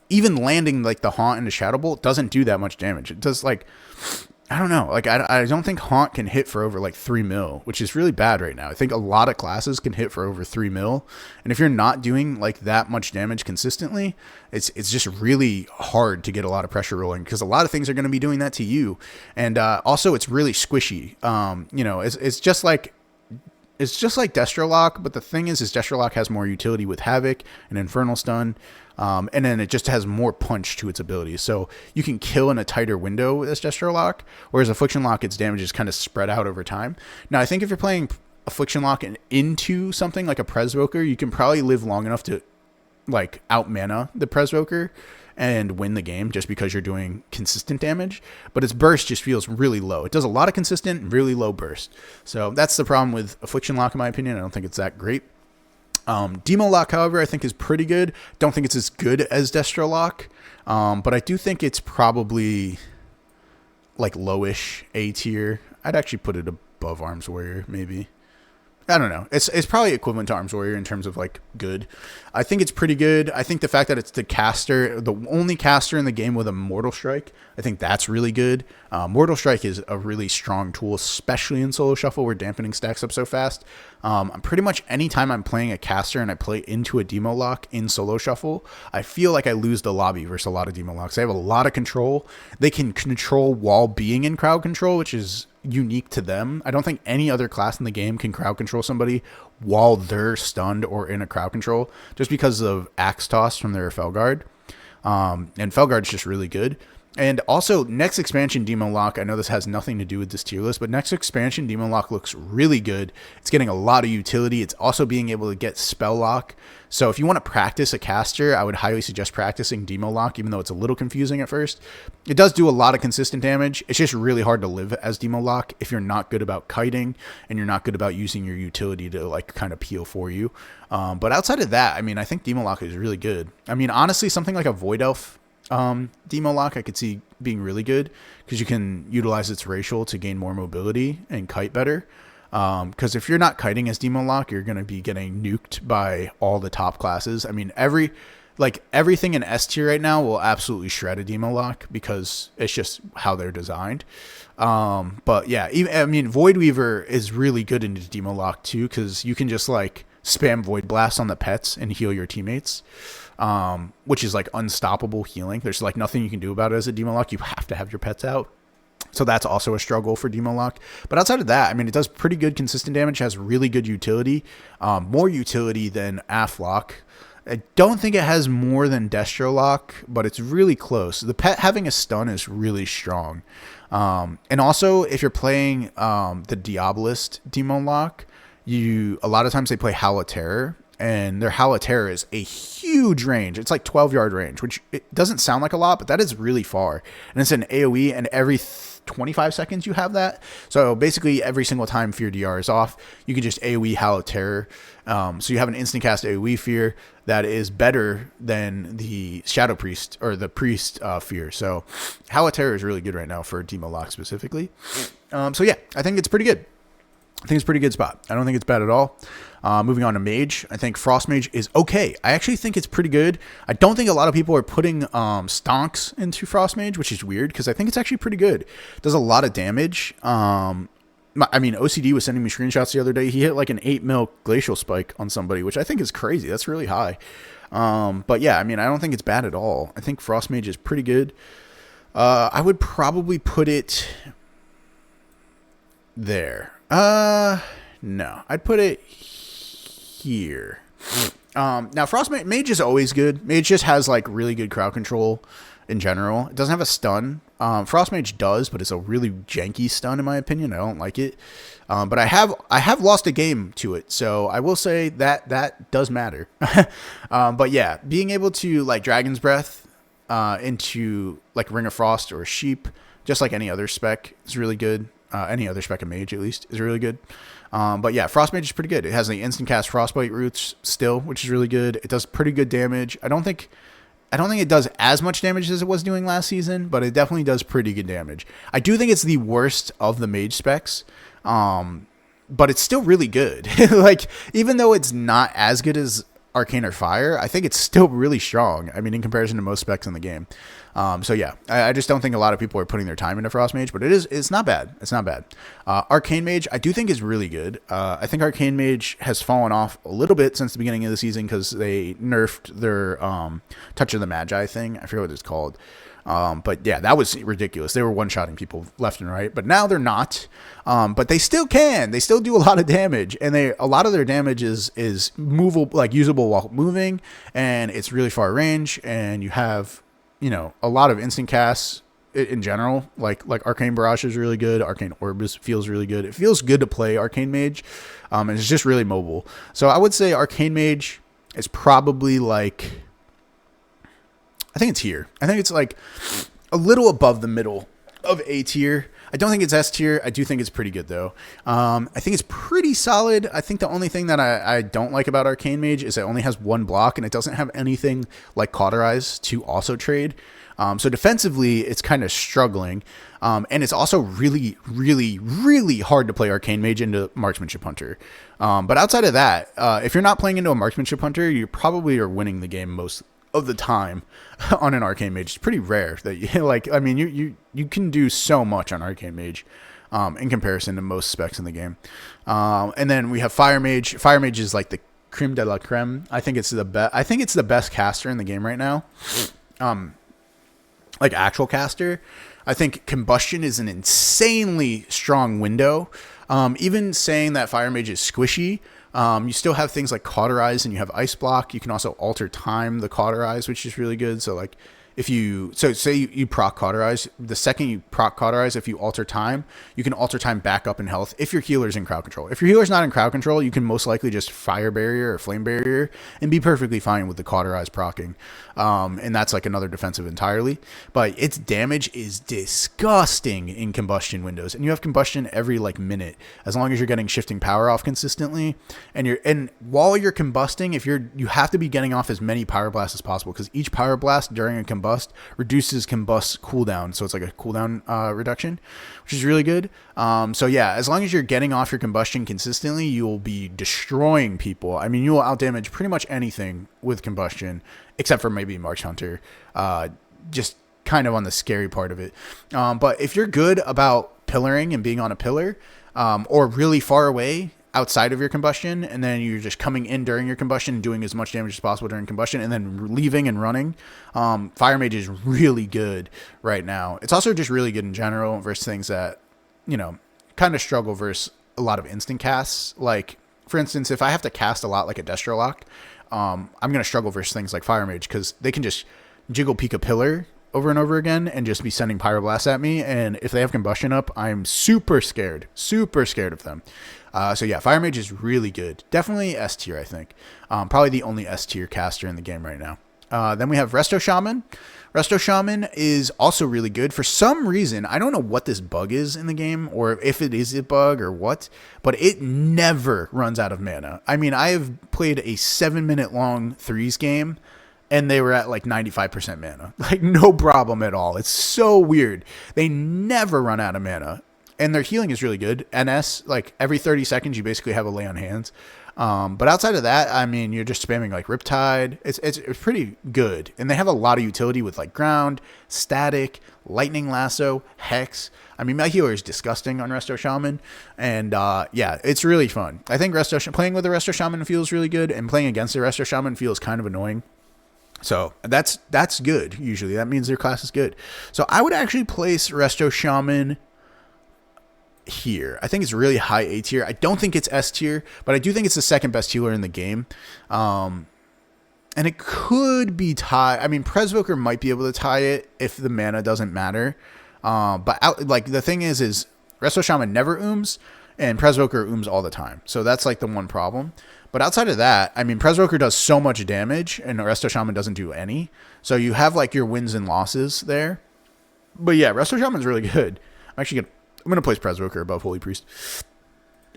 even landing like the haunt into shadow bolt doesn't do that much damage. It does like, I don't know. Like, I don't think Haunt can hit for over like 3 mil, which is really bad right now. I think a lot of classes can hit for over 3 mil. And if you're not doing like that much damage consistently, it's just really hard to get a lot of pressure rolling, because a lot of things are going to be doing that to you. And also it's really squishy. You know, it's just like Destro Lock, but the thing is Destro Lock has more utility with Havoc and Infernal Stun. And then it just has more punch to its abilities. So you can kill in a tighter window with this Destro Lock, whereas Affliction Lock, its damage is kind of spread out over time. Now, I think if you're playing Affliction Lock into something like a Presvoker, you can probably live long enough to like out mana the Presvoker and win the game, just because you're doing consistent damage. But its burst just feels really low. It does a lot of consistent, really low burst. So that's the problem with Affliction Lock, in my opinion. I don't think it's that great. Demo Lock, however, I think is pretty good. Don't think it's as good as Destro Lock, but I do think it's probably like lowish A tier. I'd actually put it above Arms Warrior, maybe. I don't know. It's probably equivalent to Arms Warrior in terms of like good. I think it's pretty good. I think the fact that it's the caster, the only caster in the game with a Mortal Strike, I think that's really good. Mortal Strike is a really strong tool, especially in Solo Shuffle where dampening stacks up so fast. Pretty much anytime I'm playing a caster and I play into a Demo Lock in Solo Shuffle, I feel like I lose the lobby versus a lot of Demo Locks. They have a lot of control. They can control while being in crowd control, which is unique to them. I don't think any other class in the game can crowd control somebody while they're stunned or in a crowd control, just because of Axe Toss from their Felguard. And Felguard's just really good. And also, next expansion, Demon Lock, I know this has nothing to do with this tier list, but next expansion, Demon Lock looks really good. It's getting a lot of utility. It's also being able to get Spell Lock. So if you want to practice a caster, I would highly suggest practicing Demon Lock, even though it's a little confusing at first. It does do a lot of consistent damage. It's just really hard to live as Demon Lock if you're not good about kiting and you're not good about using your utility to like kind of peel for you. But outside of that, I mean, I think Demon Lock is really good. I mean, honestly, something like a Void Elf Demo Lock I could see being really good, because you can utilize its racial to gain more mobility and kite better. Because if you're not kiting as Demo Lock, you're going to be getting nuked by all the top classes. I mean, everything in S tier right now will absolutely shred a Demo Lock because it's just how they're designed. But yeah, I mean, Void Weaver is really good into Demo Lock too, because you can just like spam Void Blast on the pets and heal your teammates. Which is like unstoppable healing. There's like nothing you can do about it as a Demo Lock. You have to have your pets out. So that's also a struggle for Demo Lock. But outside of that, I mean, it does pretty good consistent damage, has really good utility, more utility than Aflock. I don't think it has more than Destro Lock, but it's really close. The pet having a stun is really strong. And also, if you're playing the Diabolist Demo Lock, a lot of times they play Howl of Terror. And their Howl of Terror is a huge range. It's like 12-yard range, which it doesn't sound like a lot, but that is really far. And it's an AoE, and every 25 seconds you have that. So basically every single time Fear DR is off, you can just AoE Howl of Terror. So you have an instant cast AoE Fear that is better than the Shadow Priest or the Priest Fear. So Howl of Terror is really good right now for Demo Lock specifically. So yeah, I think it's pretty good. I think it's a pretty good spot. I don't think it's bad at all. Moving on to Mage. I think Frost Mage is okay. I actually think it's pretty good. I don't think a lot of people are putting stonks into Frost Mage, which is weird because I think it's actually pretty good. It does a lot of damage. I mean, OCD was sending me screenshots the other day. He hit like an 8 mil Glacial Spike on somebody, which I think is crazy. That's really high. But yeah, I mean, I don't think it's bad at all. I think Frost Mage is pretty good. I would probably put it there. No, I'd put it here. Now Frost Mage is always good. Mage just has like really good crowd control in general. It doesn't have a stun. Frost Mage does, but it's a really janky stun in my opinion. I don't like it. But I have lost a game to it, so I will say that does matter. But yeah, being able to like Dragon's Breath into like Ring of Frost or Sheep, just like any other spec, is really good. Any other spec of Mage at least is really good. But yeah, Frost Mage is pretty good. It has the instant cast Frostbite roots still, which is really good. It does pretty good damage. I don't think it does as much damage as it was doing last season, but it definitely does pretty good damage. I do think it's the worst of the Mage specs. But it's still really good. Like, even though it's not as good as Arcane or Fire, I think it's still really strong. I mean, in comparison to most specs in the game. So yeah, I just don't think a lot of people are putting their time into Frost Mage, but it's not bad. It's not bad. Arcane Mage, I do think is really good. I think Arcane Mage has fallen off a little bit since the beginning of the season because they nerfed their Touch of the Magi thing. I forget what it's called. But yeah, that was ridiculous. They were one-shotting people left and right, but now they're not. But they still can. They still do a lot of damage, and a lot of their damage is movable, like usable while moving, and it's really far range, and you have, a lot of instant casts in general. Like Arcane Barrage is really good. Arcane Orb feels really good. It feels good to play Arcane Mage, and it's just really mobile. So I would say Arcane Mage is probably like, I think it's here. I think it's like a little above the middle of A tier. I don't think it's S tier. I do think it's pretty good though. I think it's pretty solid. I think the only thing that I don't like about Arcane Mage is it only has one block and it doesn't have anything like Cauterize to also trade. So defensively, it's kind of struggling. And it's also really, really, really hard to play Arcane Mage into Marksmanship Hunter. But outside of that, if you're not playing into a Marksmanship Hunter, you probably are winning the game most of the time on an Arcane Mage. It's pretty rare that you can do so much on Arcane Mage in comparison to most specs in the game. And then we have Fire Mage. Fire Mage is like the creme de la creme. I think it's the best caster in the game right now. like actual caster, I think combustion is an insanely strong window. Even saying that fire mage is squishy, you still have things like cauterize and you have ice block. You can also alter time the cauterize, which is really good. So like if you, so say you proc cauterize, the second you proc cauterize, if you alter time, you can alter time back up in health if your healer's in crowd control. If your healer's not in crowd control, you can most likely just fire barrier or flame barrier and be perfectly fine with the cauterize procking. And that's like another defensive entirely. But its damage is disgusting in combustion windows. And you have combustion every like minute, as long as you're getting shifting power off consistently. And while you're combusting, you have to be getting off as many power blasts as possible, because each power blast during a combust reduces combust cooldown, so it's like a cooldown reduction, which is really good. So yeah, as long as you're getting off your combustion consistently, you will be destroying people. I mean, you will outdamage pretty much anything with combustion, except for maybe March Hunter, just kind of on the scary part of it. But if you're good about pillaring and being on a pillar, or really far away outside of your combustion, and then you're just coming in during your combustion and doing as much damage as possible during combustion and then leaving and running, fire mage is really good right now. It's also just really good in general versus things that, you know, kind of struggle versus a lot of instant casts. Like, for instance, if I have to cast a lot like a Destro Lock, I'm going to struggle versus things like fire mage, because they can just jiggle peek a pillar over and over again and just be sending pyroblasts at me. And if they have combustion up, I'm super scared of them. So yeah, fire mage is really good. Definitely S tier, I think. Probably the only S tier caster in the game right now. Then we have Resto Shaman. Resto Shaman is also really good. For some reason, I don't know what this bug is in the game, or if it is a bug or what, but it never runs out of mana. I mean, I have played a 7-minute long threes game, and they were at like 95% mana. Like, no problem at all. It's so weird. They never run out of mana. And their healing is really good. NS, like every 30 seconds, you basically have a lay on hands. But outside of that, I mean, you're just spamming like Riptide. It's pretty good. And they have a lot of utility with like ground, static, lightning lasso, hex. I mean, my healer is disgusting on Resto Shaman. And yeah, it's really fun. I think playing with the Resto Shaman feels really good, and playing against the Resto Shaman feels kind of annoying. So that's good. Usually that means their class is good. So I would actually place Resto Shaman here. I think it's really high A tier. I don't think it's S tier, but I do think it's the second best healer in the game. And it could be tied. I mean, Presvoker might be able to tie it if the mana doesn't matter. Like the thing is Resto Shaman never ooms, and Presvoker ooms all the time. So that's like the one problem. But outside of that, I mean, Presvoker does so much damage, and Resto Shaman doesn't do any. So you have like your wins and losses there. But yeah, Resto Shaman's really good. I'm gonna place Presvoker above Holy Priest.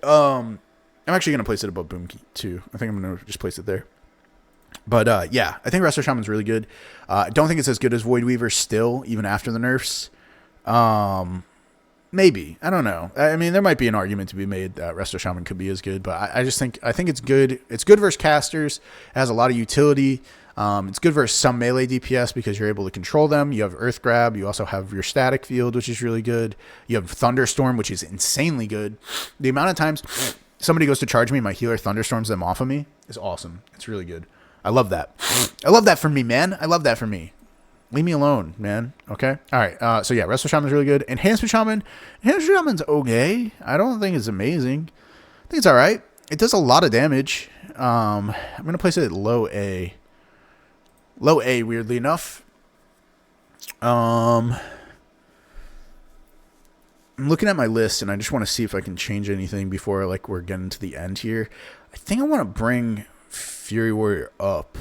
I'm actually gonna place it above Boomkey too. I think I'm gonna just place it there. But yeah, I think Resto Shaman's really good. I don't think it's as good as Void Weaver still, even after the nerfs. Maybe. I don't know. I mean, there might be an argument to be made that Resto Shaman could be as good, but I think it's good. It's good versus casters. It has a lot of utility. It's good versus some melee DPS because you're able to control them. You have Earth Grab. You also have your static field, which is really good. You have Thunderstorm, which is insanely good. The amount of times somebody goes to charge me, my healer thunderstorms them off of me is awesome. It's really good. I love that. I love that for me, man. I love that for me. Leave me alone, man. Okay? All right. So, yeah, Resto Shaman's really good. Enhancement Shaman's okay. I don't think it's amazing. I think it's all right. It does a lot of damage. I'm going to place it at low A. Low A, weirdly enough. I'm looking at my list, and I just want to see if I can change anything before like we're getting to the end here. I think I want to bring Fury Warrior up.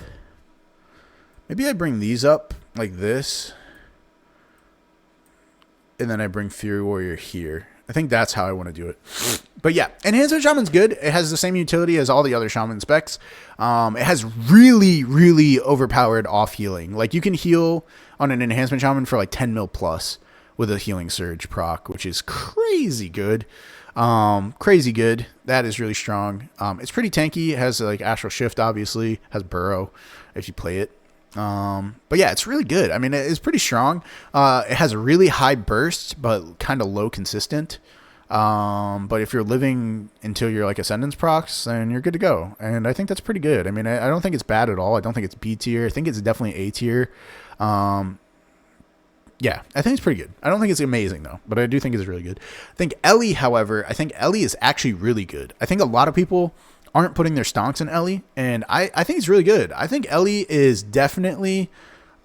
Maybe I bring these up like this, and then I bring Fury Warrior here. I think that's how I want to do it. But yeah, Enhancement Shaman's good. It has the same utility as all the other Shaman specs. It has really, really overpowered off healing. Like you can heal on an Enhancement Shaman for like 10 mil plus with a Healing Surge proc, which is crazy good. Crazy good. That is really strong. It's pretty tanky. It has like Astral Shift, obviously. It has Burrow if you play it. But yeah, it's really good. I mean, it's pretty strong. It has a really high burst, but kind of low consistent. But if you're living until you're like Ascendance procs, then you're good to go. And I think that's pretty good. I mean, I don't think it's bad at all. I don't think it's B tier. I think it's definitely A tier. Yeah, I think it's pretty good. I don't think it's amazing though, but I do think it's really good. I think Ellie, however, I think Ellie is actually really good. I think a lot of people aren't putting their stonks in Ellie, and I think it's really good. I think Ellie is definitely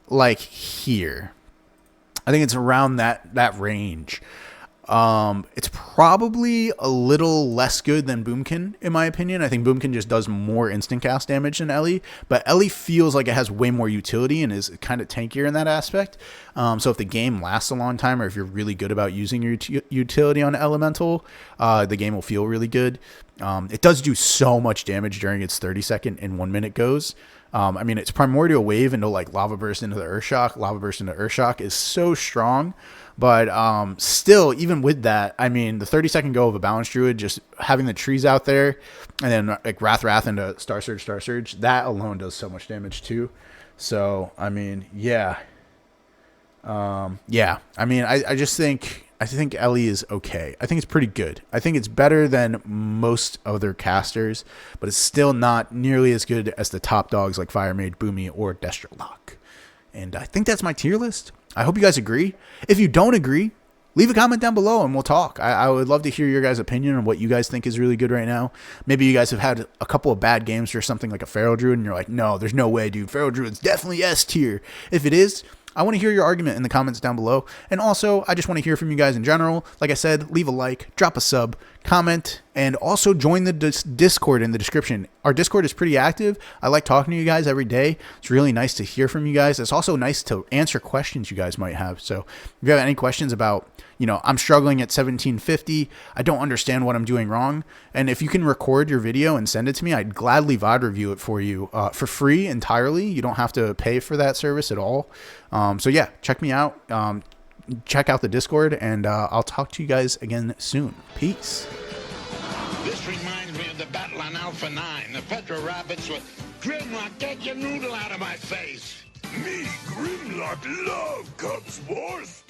like here. I think it's around that range. It's probably a little less good than Boomkin, in my opinion. I think Boomkin just does more instant cast damage than Ellie, but Ellie feels like it has way more utility and is kind of tankier in that aspect. So if the game lasts a long time, or if you're really good about using your utility on Elemental, the game will feel really good. It does do so much damage during its 30-second and 1 minute goes. I mean, its Primordial Wave into like Lava Burst into the Earthshock. Lava Burst into Earthshock is so strong. But still, even with that, I mean, the 30-second go of a Balance Druid, just having the trees out there, and then like Wrath into Star Surge, that alone does so much damage too. So, I mean, yeah. Yeah. I mean, I think Ellie is okay. I think it's pretty good. I think it's better than most other casters, but it's still not nearly as good as the top dogs like Fire Mage, Boomy, or Destrolock. And I think that's my tier list. I hope you guys agree. If you don't agree, leave a comment down below and we'll talk. I would love to hear your guys' opinion on what you guys think is really good right now. Maybe you guys have had a couple of bad games or something like a Feral Druid and you're like, no, there's no way, dude. Feral Druid's definitely S tier. If it is, I want to hear your argument in the comments down below. And also, I just want to hear from you guys in general. Like I said, leave a like, drop a sub, comment, and also join the Discord in the description. Our Discord is pretty active. I like talking to you guys every day. It's really nice to hear from you guys. It's also nice to answer questions you guys might have. So if you have any questions about, I'm struggling at 1750, I don't understand what I'm doing wrong, and if you can record your video and send it to me, I'd gladly VOD review it for you for free entirely. You don't have to pay for that service at all. So yeah, check me out. Check out the Discord, and I'll talk to you guys again soon. Peace. This reminds me of the battle on Alpha 9. The Petro Rabbits were Grimlock, get your noodle out of my face. Me, Grimlock, love Cubs Wars.